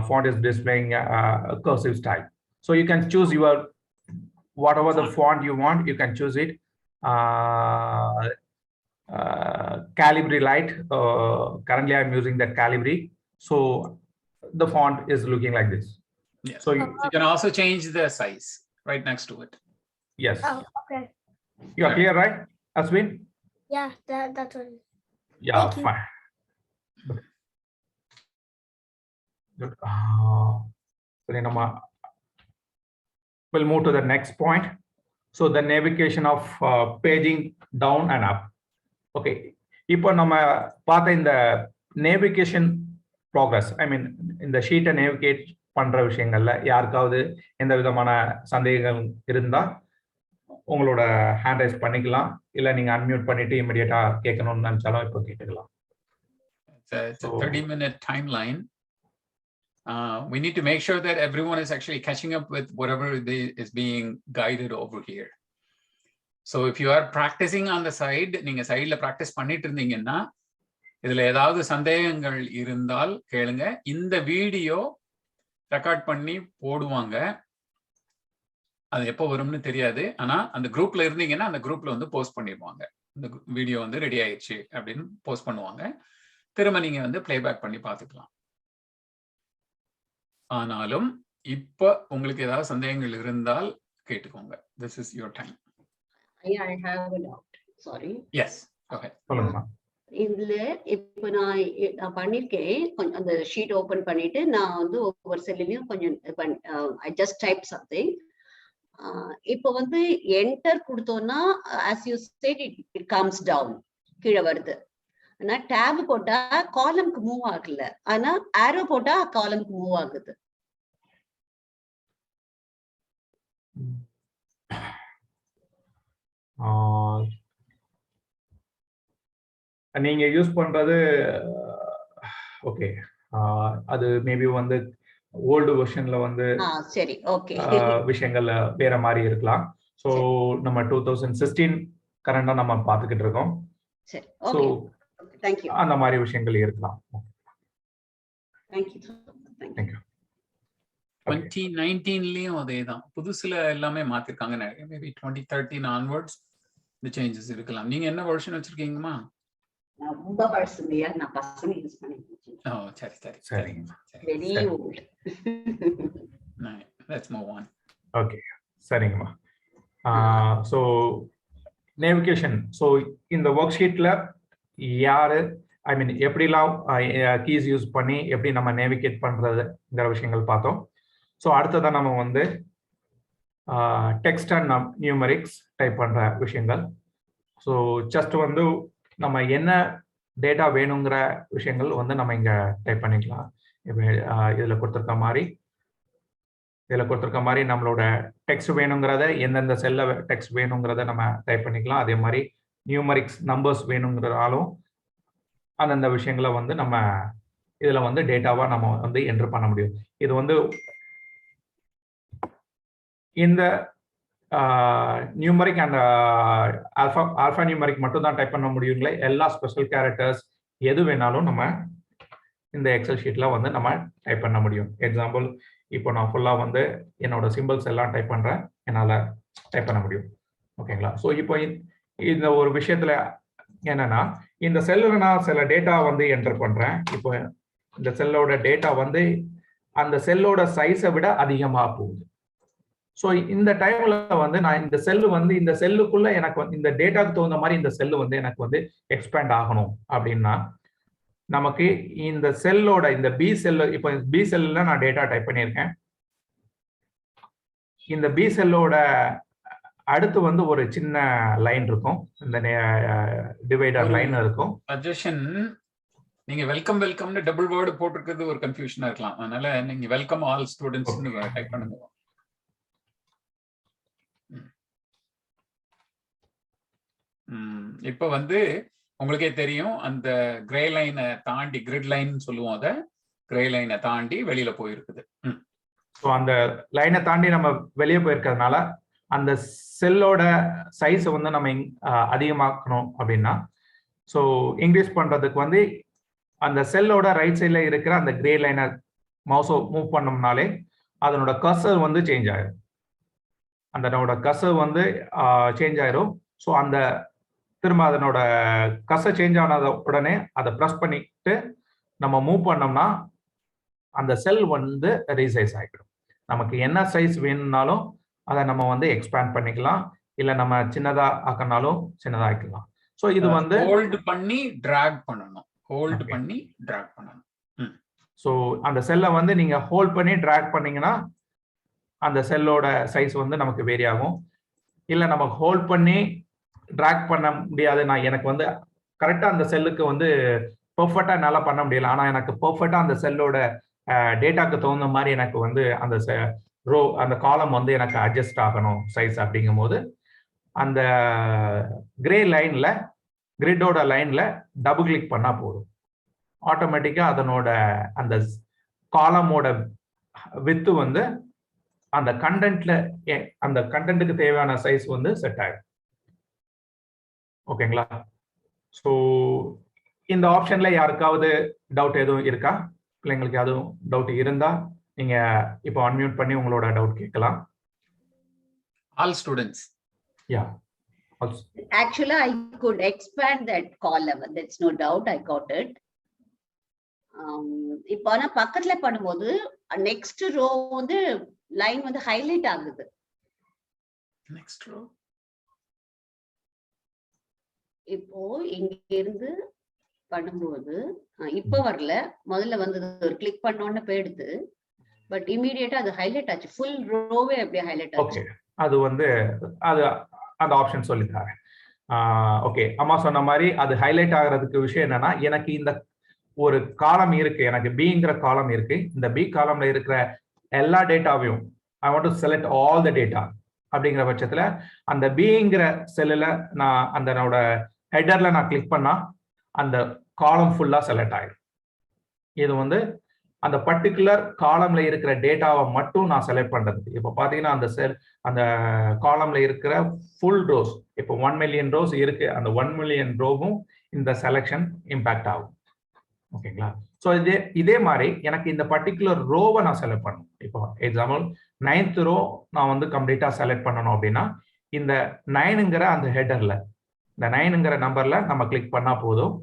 font is displaying cursive style. So you can choose your whatever the font you want. You can choose it. Calibri Light. Currently, I'm using the Calibri. So the font is looking like this. Yes. So you can also change the size right next to it. Yes. Oh, okay. You are clear, right, Aswin? Yeah, that's what. Yeah, fine. Good. We'll move to the next point. So the navigation of paging down and up. Okay. இப்போ நம்ம பார்த்த இந்த navigation progress, ஐ மீன் இந்த ஷீட்டை navigate பண்ற விஷயங்கள்ல யாருக்காவது எந்த விதமான சந்தேகங்கள் இருந்தா உங்களோட ஹேண்ட் ரைஸ் பண்ணிக்கலாம், இல்ல நீங்க அன்மியூட் பண்ணிட்டு இமிடியேட்டா கேட்கணும்னு நினைச்சாலும் இப்போ கேட்டுக்கலாம். It's a 30-minute timeline. We need to make sure that everyone is actually catching up with whatever is being guided over here. So if you are practicing on the side, நீங்க சைடுல practice பண்ணிட்டு இருந்தீங்கன்னா இதுல ஏதாவது சந்தேகங்கள் இருந்தால் கேளுங்க. இந்த வீடியோ ரெக்கார்ட் பண்ணி போடுவாங்க. அது எப்போ வரும்னு தெரியாது. ஆனா அந்த குரூப்ல இருந்தீங்கன்னா அந்த குரூப்ல வந்து போஸ்ட் பண்ணிடுவாங்க. இந்த வீடியோ வந்து ரெடி ஆயிடுச்சு அப்படின்னு போஸ்ட் பண்ணுவாங்க. திரும்ப நீங்க வந்து பிளேபேக் பண்ணி பார்த்துக்கலாம். ஆனாலும் இப்ப உங்களுக்கு ஏதாவது சந்தேகங்கள் இருந்தால் கேட்டுக்கோங்க. This is your time. I have a doubt. Sorry. Yes. Okay. இதுல இப்ப நான் பண்ணிருக்கேன். அந்த ஷீட் ஓபன் பண்ணிட்டு நான் வந்து ஒவ்வொரு செல்லையும் கொஞ்சம் I just typed something. இப்போ வந்து என்டர் கொடுத்தோம்னா as you said it comes down, கீழே வருது. ஆனா டேப் போட்டா காலம்க்கு மூவ் ஆகல, ஆனா ஆரோ போட்டா காலம்க்கு மூவ் ஆகுது. நீங்க யூஸ் பண்றது ஓகே, அது மேபி வந்து ஓல்டு வெர்ஷன்ல வந்து சரி, ஓகே, விஷயங்கள் வேற மாதிரி இருக்கலாம். ஸோ நம்ம 2016 கரண்டா நம்ம பார்த்துக்கிட்டு இருக்கோம். சரி, ஸோ ஓகே, தேங்க்யூ. அந்த மாதிரி விஷயங்கள் இருக்கலாம். தேங்க்யூ. 2019லயும் அதேதான், புதுசுல எல்லாமே மாத்திருக்காங்க நிறைய. மேபி 2013 ஆன்வர்ட்ஸ் இந்த சேஞ்சஸ் இருக்கலாம். நீங்க என்ன வெர்ஷன் வச்சிருக்கீங்கம்மா? ரொம்ப பர்சனலியா நான் பசங்க யூஸ் பண்ணிட்டு. ஓ சரி சரி சரிங்க. Very old. Let's move on. Okay, சரிங்கம்மா. So navigation. ஸோ இந்த ஒர்க் ஷீட்ல யாரு ஐ மீன் எப்படிலாம் கீஸ் யூஸ் பண்ணி எப்படி நம்ம நேவிகேட் பண்றதுங்கிற விஷயங்கள் பார்த்தோம். ஸோ அடுத்ததான் நம்ம வந்து டெக்ஸ்ட் அண்ட் நியூமரிக்ஸ் டைப் பண்ற விஷயங்கள். ஸோ ஜஸ்ட் வந்து நம்ம என்ன டேட்டா வேணுங்கிற விஷயங்கள் வந்து நம்ம இங்க டைப் பண்ணிக்கலாம். இப்போ இதுல கொடுத்துருக்க மாதிரி நம்மளோட டெக்ஸ்ட் வேணுங்கிறத, எந்தெந்த செல்ல டெக்ஸ்ட் வேணுங்கிறத நம்ம டைப் பண்ணிக்கலாம். அதே மாதிரி நியூமரிக்ஸ் நம்பர்ஸ் வேணுங்கிறதாலும் அந்தந்த விஷயங்களை வந்து நம்ம இதுல வந்து டேட்டாவா நம்ம வந்து என்டர் பண்ண முடியும். இது வந்து இந்த நியூமரிக் அண்ட் ஆல்ஃபா நியூமரிக் மட்டும் தான் டைப் பண்ண முடியுங்களே. எல்லா ஸ்பெஷல் கேரக்டர்ஸ் எது வேணாலும் நம்ம இந்த எக்ஸல் ஷீட்ல வந்து நம்ம டைப் பண்ண முடியும். எக்ஸாம்பிள், இப்போ நான் ஃபுல்லா வந்து என்னோட சிம்பிள்ஸ் எல்லாம் டைப் பண்றேன், என்னால டைப் பண்ண முடியும். ஓகேங்களா? ஸோ இப்போ இந்த ஒரு விஷயத்துல என்னன்னா, இந்த செல்லுல நான் சில டேட்டா வந்து என்டர் பண்றேன். இப்போ இந்த செல்லோட டேட்டா வந்து அந்த செல்லோட சைஸை விட அதிகமா போகுது. ஸோ இந்த டைம்ல வந்து நான் இந்த செல்லு வந்து இந்த செல்லுக்குள்ள எனக்கு வந்து இந்த டேட்டாக்கு தகுந்த மாதிரி இந்த செல்லு வந்து எனக்கு வந்து எக்ஸ்பேண்ட் ஆகணும் அப்படின்னா, நமக்கு இந்த செல்லோட இந்த பி செல், இப்போ பி செல்ல நான் டேட்டா டைப் பண்ணியிருக்கேன். இந்த பி செல்லோட அடுத்து வந்து ஒரு சின்ன லைன் இருக்கும், இந்த டிவைடர் லைன் இருக்கும். சஜஷன், நீங்க வெல்கம்னு டபுள் வேர்டு போட்டிருக்கிறது ஒரு கன்ஃபியூஷனா இருக்கலாம். அதனால நீங்க வெல்கம் ஆல் ஸ்டூடெண்ட்ஸ்னு டைப் பண்ணுங்க. இப்ப வந்து உங்களுக்கே தெரியும், அந்த கிரே லைனை தாண்டி, கிரிட் லைன் சொல்லுவோம், அதை கிரே லைனை தாண்டி வெளியில போயிருக்குது. ஸோ அந்த லைனை தாண்டி நம்ம வெளியே போயிருக்கிறதுனால அந்த செல்லோட சைஸ் வந்து நம்ம அதிகமாக்கணும் அப்படின்னா, ஸோ இன்க்ரீஸ் பண்றதுக்கு வந்து அந்த செல்லோட ரைட் சைட்ல இருக்கிற அந்த கிரே லைனை மவுஸை மூவ் பண்ணோம்னாலே அதனோட கர்சர் வந்து சேஞ்ச் ஆயிடும். அதனோட கர்சர் வந்து சேஞ்ச் ஆயிடும். ஸோ அந்த திரும்ப அதனோட கர்சர் சேஞ்ச் ஆனத உடனே அதை ப்ரெஸ் பண்ணிட்டு நம்ம மூவ் பண்ணோம்னா அந்த செல் வந்து ரீசைஸ் ஆகிடும். நமக்கு என்ன சைஸ் வேணும்னாலும் அதை நம்ம வந்து எக்ஸ்பேண்ட் பண்ணிக்கலாம், இல்ல நம்ம சின்னதா ஆக்கினாலும் சின்னதா ஆக்கிக்கலாம். ஸோ இது வந்து ஹோல்ட் பண்ணி டிராக் பண்ணணும், ஹோல்ட் பண்ணி டிராக் பண்ணணும். ஸோ அந்த செல்லை வந்து நீங்க ஹோல்ட் பண்ணி டிராக் பண்ணீங்கன்னா அந்த செல்லோட சைஸ் வந்து நமக்கு வேரி ஆகும். இல்ல நமக்கு ஹோல்ட் பண்ணி டிராக் பண்ண முடியாது, நான் எனக்கு வந்து கரெக்டா அந்த செல்லுக்கு வந்து பெர்ஃபெக்டா என்னால பண்ண முடியல, ஆனா எனக்கு பெர்ஃபெக்டா அந்த செல்லோட டேட்டாக்கு தகுந்த மாதிரி எனக்கு வந்து அந்த ரோ அந்த காலம் வந்து எனக்கு அட்ஜஸ்ட் ஆகணும் சைஸ் அப்படிங்கும் போது அந்த கிரே லைன்ல கிரிட்டோட லைன்ல டபுள் கிளிக் பண்ணா போதும், ஆட்டோமேட்டிக்கா அதனோட அந்த காலமோட வித்து வந்து அந்த கண்டென்ட்ல அந்த கண்டென்ட்டுக்கு தேவையான சைஸ் வந்து செட் ஆயிடும். ஓகேங்களா? ஸோ இந்த ஆப்ஷன்ல யாருக்காவது டவுட் எதுவும் இருக்கா? பிள்ளைங்களுக்கு எதுவும் டவுட் இருந்தா நீங்க இப்போ அன்மியூட் பண்ணி உங்களோட டவுட் கேட்கலாம். All students. Yeah. Actually, I could expand that column. That's no doubt. I got it. இப்போ நான் பக்கத்துல பண்ணும்போது நெக்ஸ்ட் ரோ வந்து லைன் வந்து ஹைலைட் ஆகுது. Next row. இப்போ இங்க இருந்து பண்ணும்போது இப்ப வரல, முதல்ல வந்து ஒரு கிளிக் பண்ணோன்னு போயிடுது, பட் இமிடியேட்டா அது ஹைலைட் ஆச்சு, ஃபுல் ரோவே அப்படியே ஹைலைட் ஆச்சு. ஓகே, அது வந்து அது அந்த ஆப்ஷன் சொல்லி தரேன். ஓகே, அம்மா சொன்ன மாதிரி அது ஹைலைட் ஆகிறதுக்கு விஷயம் என்னன்னா, எனக்கு இந்த ஒரு காலம் இருக்கு, எனக்கு பிங்கிற காலம் இருக்கு. இந்த பி காலம்ல இருக்கிற எல்லா டேட்டாவையும் I want to select all the data அப்படிங்கிற பட்சத்துல அந்த பிங்கிற செல்லுல நான் அந்த ஹெடர்ல நான் கிளிக் பண்ணா அந்த காலம் ஃபுல்லா செலக்ட் ஆயிடும். இது வந்து அந்த பர்டிகுலர் காலம்ல இருக்கிற டேட்டாவை மட்டும் நான் செலக்ட் பண்றது. இப்போ பாத்தீங்கன்னா அந்த செல் அந்த காலம்ல இருக்கிற ஃபுல் ரோஸ், இப்போ 1 மில்லியன் ரோஸ் இருக்கு, அந்த 1 மில்லியன் ரோவும் இந்த செலக்ஷன் இம்பாக்ட் ஆகும். ஓகேங்களா? ஸோ இதே மாதிரி எனக்கு இந்த பர்டிகுலர் ரோவை நான் செலக்ட் பண்ணணும். இப்போ எக்ஸாம்பிள் 9th ரோ நான் வந்து கம்ப்ளீட்டா செலக்ட் பண்ணணும் அப்படின்னா இந்த 9ங்கிற அந்த ஹெடர்ல இந்த 9ங்கிற நம்பர்ல நம்ம கிளிக் பண்ணா போதும்,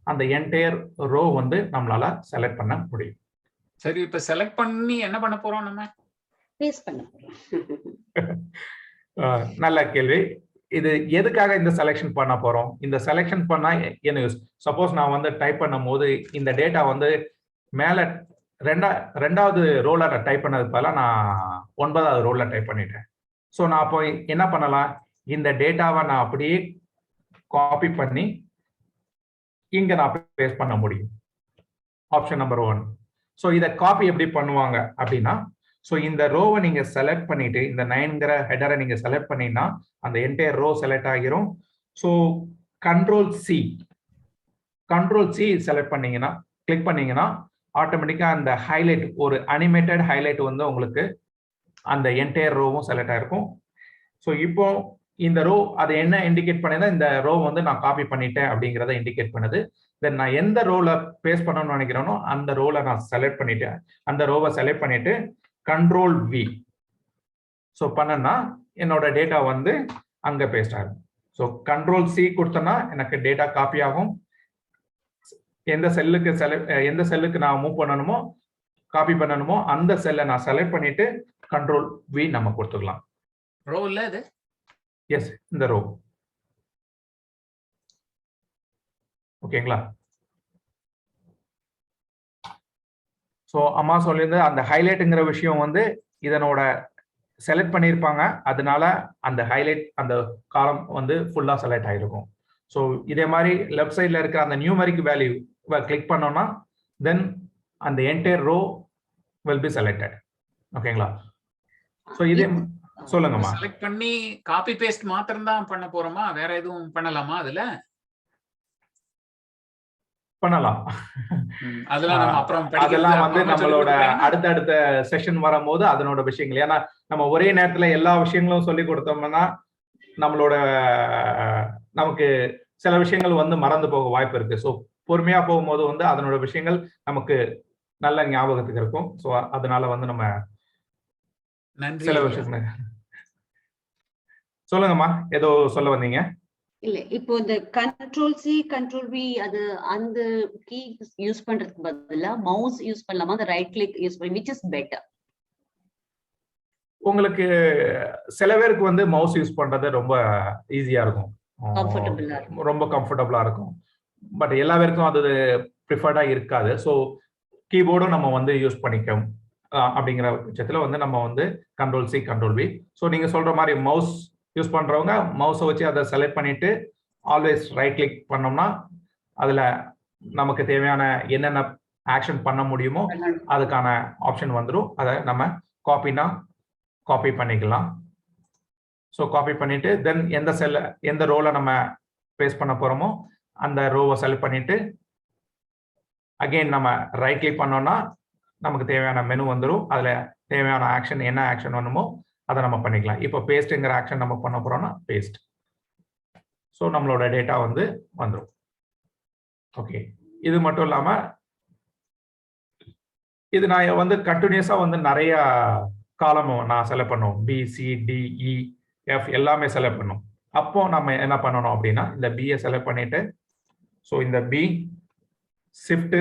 அந்த என்டையர் ரோ வந்து நம்மளால செலக்ட் பண்ண முடியும். சரி, இப்ப செலக்ட் பண்ணி என்ன பண்ண போறோம் நம்ம? பேஸ்ட் பண்ண போறோம். நல்ல கேள்வி. இது எதுக்காக இந்த செலெக்ஷன் பண்ண போறோம்? இந்த செலெக்ஷன் பண்ணா என்ன யூஸ்? சப்போஸ் நான் வந்து டைப் பண்ணும் போது இந்த டேட்டா வந்து மேல ரெண்டாவது ரோல டைப் பண்ணது பதிலா நான் 9வது ரோல டைப் பண்ணிட்டேன். ஸோ நான் அப்போ என்ன பண்ணலாம்? இந்த டேட்டாவை நான் அப்படியே காப்பி பண்ணி இங்க நான் பேஸ்ட் பண்ண முடியும். Option number 1. ஸோ இதை காப்பி எப்படி பண்ணுவாங்க அப்படின்னா, ஸோ இந்த ரோவை நீங்க செலக்ட் பண்ணிட்டு இந்த 9ங்கிற ஹெடரை நீங்க செலக்ட் பண்ணீங்கன்னா அந்த என்டையர் ரோ செலக்ட் ஆகிரும். ஸோ கண்ட்ரோல் சி செலக்ட் பண்ணீங்கன்னா கிளிக் பண்ணீங்கன்னா ஆட்டோமேட்டிக்கா அந்த ஹைலைட், ஒரு அனிமேட்டட் ஹைலைட் வந்து உங்களுக்கு அந்த என்டையர் ரோவும் செலக்ட் ஆயிருக்கும். ஸோ இப்போ இந்த ரோ அது என்ன இண்டிகேட் பண்ணுதுன்னா, இந்த ரோ வந்து நான் காப்பி பண்ணிட்டேன் அப்படிங்கிறத இண்டிகேட் பண்ணுது. தென் நான் எந்த ரோல பேஸ்ட் பண்ணணும்னு நினைக்கிறேனோ அந்த ரோல நான் செலக்ட் பண்ணிட்டேன். அந்த ரோவை செலக்ட் பண்ணிட்டு கண்ட்ரோல் வி ஸோ பண்ணனா என்னோட டேட்டா வந்து அங்க பேஸ்ட் ஆகும். ஸோ கண்ட்ரோல் சி கொடுத்தனா எனக்கு டேட்டா காப்பி ஆகும். எந்த செல்லுக்கு நான் மூவ் பண்ணணுமோ காப்பி பண்ணணுமோ அந்த செல்லை நான் செலக்ட் பண்ணிட்டு கண்ட்ரோல் வி நம்ம கொடுத்துக்கலாம். ரோ இல்ல இது? எஸ், இந்த ரோ. ஓகேங்களா? ஸோ அம்மா சொல்லியிருந்த அந்த ஹைலைட்டுங்கிற விஷயம் வந்து இதனோட செலக்ட் பண்ணியிருப்பாங்க, அதனால அந்த ஹைலைட் அந்த காலம் வந்து ஃபுல்லா செலக்ட் ஆயிருக்கும். ஸோ இதே மாதிரி லெஃப்ட் சைட்ல இருக்கிற அந்த நியூமரிக் வேல்யூ கிளிக் பண்ணோம்னா தென் அந்த entire row will be selected. ஓகேங்களா? ஸோ இதே சொல்லுங்கம்மா. செலக்ட் பண்ணி காப்பி பேஸ்ட் மாத்திரம் தான் பண்ண போறோமா? வேற எதுவும் பண்ணலாமா அதுல? பண்ணலாம். அதெல்லாம் வந்து நம்மளோட அடுத்தடுத்த செஷன் வரும்போது அதனோட விஷயங்கள், ஏன்னா நம்ம ஒரே நேரத்துல எல்லா விஷயங்களும் சொல்லி கொடுத்தோம்னா நமக்கு சில விஷயங்கள் வந்து மறந்து போக வாய்ப்பு இருக்கு. ஸோ பொறுமையா போகும்போது வந்து அதனோட விஷயங்கள் நமக்கு நல்ல ஞாபகத்துக்கு இருக்கும். ஸோ அதனால வந்து நம்ம சில விஷயங்கள் சொல்லுங்கம்மா, ஏதோ சொல்ல வந்தீங்க? இல்ல, இப்போ இந்த கண்ட்ரோல் சி கண்ட்ரோல் வி அது அந்த கீ யூஸ் பண்றதுக்கு பதிலா மவுஸ் யூஸ் பண்ணலாமா? அந்த ரைட் கிளிக் யூஸ் பண்ணி which is better? உங்களுக்கு சில பேருக்கு வந்து மவுஸ் யூஸ் பண்றது ரொம்ப ஈஸியா இருக்கும், ரொம்ப கம்ஃபர்டபுளா இருக்கும். பட் எல்லா பேருக்கும் அது ப்ரிஃபர்டா இருக்காது. ஸோ கீபோர்டும் நம்ம வந்து யூஸ் பண்ணிக்கோம். அப்படிங்கிற பட்சத்துல வந்து நம்ம வந்து control C control V. So நீங்க சொல்ற மாதிரி மவுஸ் யூஸ் பண்றவங்க மவுஸை வச்சு அதை செலக்ட் பண்ணிட்டு ஆல்வேஸ் ரைட் கிளிக் பண்ணோம்னா அதுல நமக்கு தேவையான என்னென்ன ஆக்ஷன் பண்ண முடியுமோ அதுக்கான ஆப்ஷன் வந்துடும். அதை நம்ம காப்பி பண்ணிக்கலாம். ஸோ காப்பி பண்ணிட்டு தென் எந்த ரோல நம்ம பேஸ்ட் பண்ண போறோமோ அந்த ரோவை செலக்ட் பண்ணிட்டு அகெயின் நம்ம ரைட் கிளிக் பண்ணோம்னா நமக்கு தேவையான மெனு வந்துடும். அதுல தேவையான ஆக்ஷன் என்ன ஆக்ஷன் வேணுமோ அதை நம்ம பண்ணிக்கலாம். இப்போ பேஸ்ட்ங்கிற ஆக்ஷன் நம்ம பண்ண போறோம்னா பேஸ்ட். ஸோ நம்மளோட டேட்டா வந்து வந்துடும். ஓகே, இது மட்டும் இல்லாம இது நான் வந்து கண்டினியூஸா வந்து நிறைய காலம் நான் செலக்ட் பண்ணுவோம். பி, சி, டி, இ, எஃப் எல்லாமே செலக்ட் பண்ணும். அப்போ நம்ம என்ன பண்ணணும் அப்படின்னா இந்த பியை செலக்ட் பண்ணிட்டு ஸோ இந்த பி ஷிஃப்ட்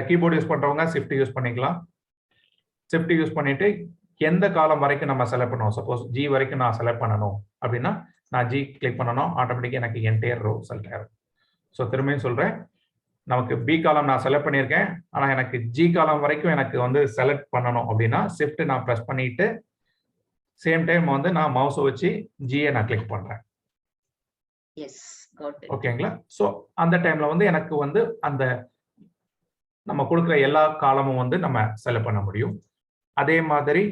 கீபோர்டு யூஸ் பண்றவங்க ஷிஃப்ட் யூஸ் பண்ணிக்கலாம். ஷிஃப்ட் யூஸ் பண்ணிட்டு எந்த காலம் வரைக்கும் நம்ம செலக்ட் பண்ணுவோம், சப்போஸ் ஜி வரைக்கும் நான் செலக்ட் பண்ணணும் அப்படின்னா நான் ஜி கிளிக் பண்ணணும், ஆட்டோமேட்டிக்கா எனக்கு என்டையர் ரோ செலக்ட் ஆகும். ஸோ திரும்பியும் சொல்றேன், நமக்கு பி காலம் நான் செலக்ட் பண்ணியிருக்கேன், ஆனா எனக்கு ஜி காலம் வரைக்கும் எனக்கு வந்து செலக்ட் பண்ணணும் அப்படின்னா ஷிஃப்ட் நான் ப்ரெஸ் பண்ணிட்டு சேம் டைம் வந்து நான் மவுஸை வச்சு ஜியை நான் கிளிக் பண்றேன். Yes got it. ஓகேங்களா? ஸோ அந்த டைம்ல வந்து எனக்கு வந்து அந்த நம்ம கொடுக்குற எல்லா காலமும் வந்து நம்ம செலக்ட் பண்ண முடியும். அதே மாதிரி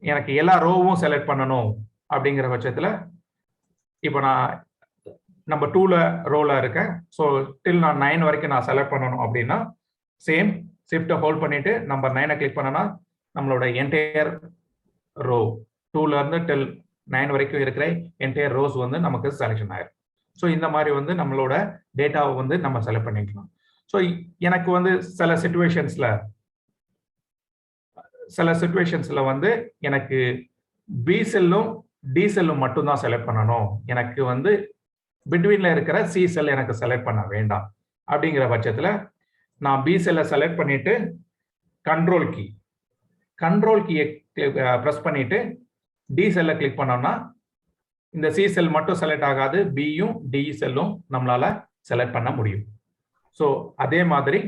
எனக்கு எல்லா ரோவும் செலக்ட் பண்ணணும் அப்படிங்கிற பட்சத்துல இப்போ நான் நம்பர் 2ல ரோல இருக்கேன். ஸோ டில் நான் 9 வரைக்கும் நான் செலக்ட் பண்ணணும் அப்படின்னா சேம் ஷிஃப்ட்டை ஹோல்ட் பண்ணிட்டு நம்பர் 9 கிளிக் பண்ணனா நம்மளோட என்டையர் ரோ 2ல இருந்து டில் 9 வரைக்கும் இருக்கிற என்டையர் ரோஸ் வந்து நமக்கு செலெக்ஷன் ஆயிரும். ஸோ இந்த மாதிரி வந்து நம்மளோட டேட்டாவை வந்து நம்ம செலக்ட் பண்ணிக்கலாம். ஸோ எனக்கு வந்து சில சுச்சுவேஷன்ஸ்ல வந்து எனக்கு பி செல்லும் டி செல்லும் மட்டும்தான் செலக்ட் பண்ணணும், எனக்கு வந்து பிட்வீன்ல இருக்கிற சி செல் எனக்கு செலக்ட் பண்ண வேண்டாம் அப்படிங்கிற பட்சத்துல நான் பி செல்லை செலக்ட் பண்ணிட்டு கண்ட்ரோல் கீயை ப்ரெஸ் பண்ணிட்டு டி செல்லை கிளிக் பண்ணோம்னா இந்த சி செல் மட்டும் செலக்ட் ஆகாது, பியும் டி செல்லும் நம்மளால செலக்ட் பண்ண முடியும். ஸோ அதே மாதிரி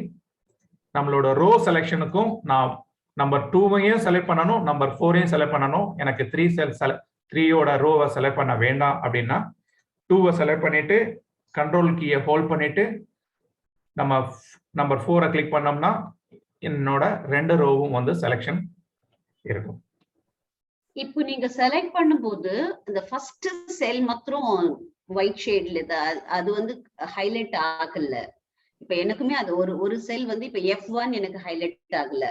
நம்மளோட ரோ செலெக்ஷனுக்கும் நான் நம்பர் 2வையும் செலக்ட் பண்ணணும், நம்பர் 4ஐயும் செலக்ட் பண்ணணும். எனக்கு 3யோட ரோவை செலக்ட் பண்ண வேண்டாம் அப்படின்னா 2வை செலக்ட் பண்ணிட்டு கண்ட்ரோல் கீயை ஹோல்ட் பண்ணிட்டு நம்ம நம்பர் 4ஐ கிளிக் பண்ணோம்னா என்னோட 2 ரோவும் வந்து செலெக்ஷன் இருக்கும். இப்போ நீங்க செலக்ட் பண்ணும்போது இந்த ஃபர்ஸ்ட் செல் மாத்திரம் ஒயிட் ஷேட்ல அது வந்து ஹைலைட் ஆகல. இப்ப எனக்குமே அது ஒரு செல் வந்து இப்ப F1 எனக்கு ஹைலைட் ஆகல,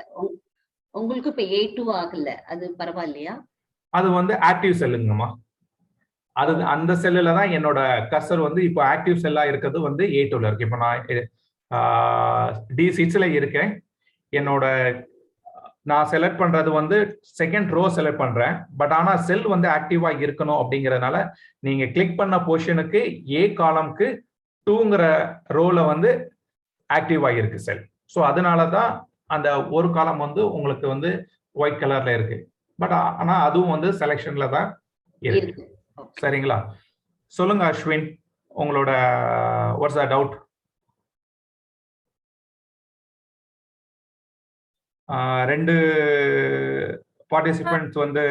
உங்களுக்கு இப்ப A2 ஆகல, அது பரவாயில்லையா? அது வந்து ஆக்டிவ் செல்லுங்கம்மா. அது அந்த செல்லுல தான் என்னோட கர்சர் வந்து இப்போ ஆக்டிவ் செல்லா இருக்கிறது வந்து A2ல இருக்கு. இப்போ நான் D6ல இருக்கேன். என்னோட நான் செலக்ட் பண்றது வந்து செகண்ட் ரோ செலக்ட் பண்றேன். பட் ஆனா செல் வந்து ஆக்டிவா இருக்கணும் அப்படிங்கறதுனால நீங்க கிளிக் பண்ண பொசிஷனுக்கு A காலம்க்கு 2ங்கிற ரோல வந்து ஆக்டிவா இருக்கு செல். ஸோ அதனாலதான் அந்த ஒரு காலம் வந்து உங்களுக்கு வந்து ஒயிட் கலர்ல இருக்கு. பட் ஆனா அதுவும் வந்து செலெக்ஷன்ல தான் இருக்கு. சரிங்களா? சொல்லுங்க அஸ்வின், உங்களோட வாட்ஸ் த டவுட்? ரெண்டு பார்ட்டிசிபென்ட்ஸ் வந்து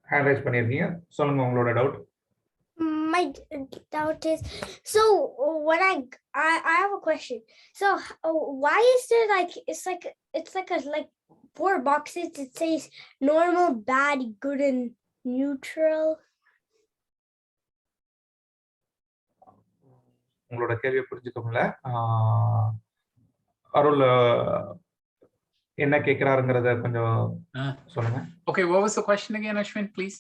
ஹேண்ட் ரைஸ் பண்ணிருக்கீங்க, சொல்லுங்க உங்களோட doubt. My doubt is, so when I have a question. So why is there like it's like a 4 boxes, it says normal, bad, good and neutral? உங்களோட கேள்வியை புரிஞ்சுக்கோங்கள. அருள் என்ன கேக்குறாருங்கறத கொஞ்சம் சொல்லுங்க. Okay, what was the question again, Ashwin, please?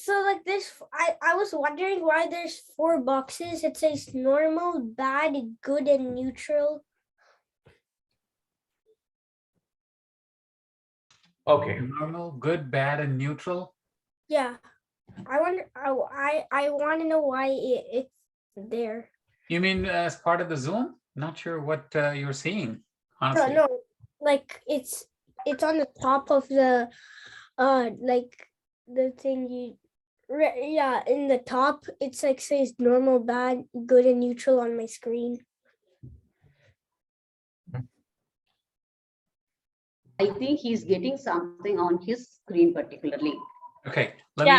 So like this, I was wondering why there's 4 boxes. It says normal, bad, good and neutral. Okay. Normal, good, bad and neutral. Yeah. I wonder, I want to know why it's there. You mean as part of the Zoom? Not sure what you're seeing, honestly. No, like it's on the top of the like the thing yeah, in the top it's like says normal, bad, good and neutral on my screen. I think he's getting something on his screen particularly. Okay, let me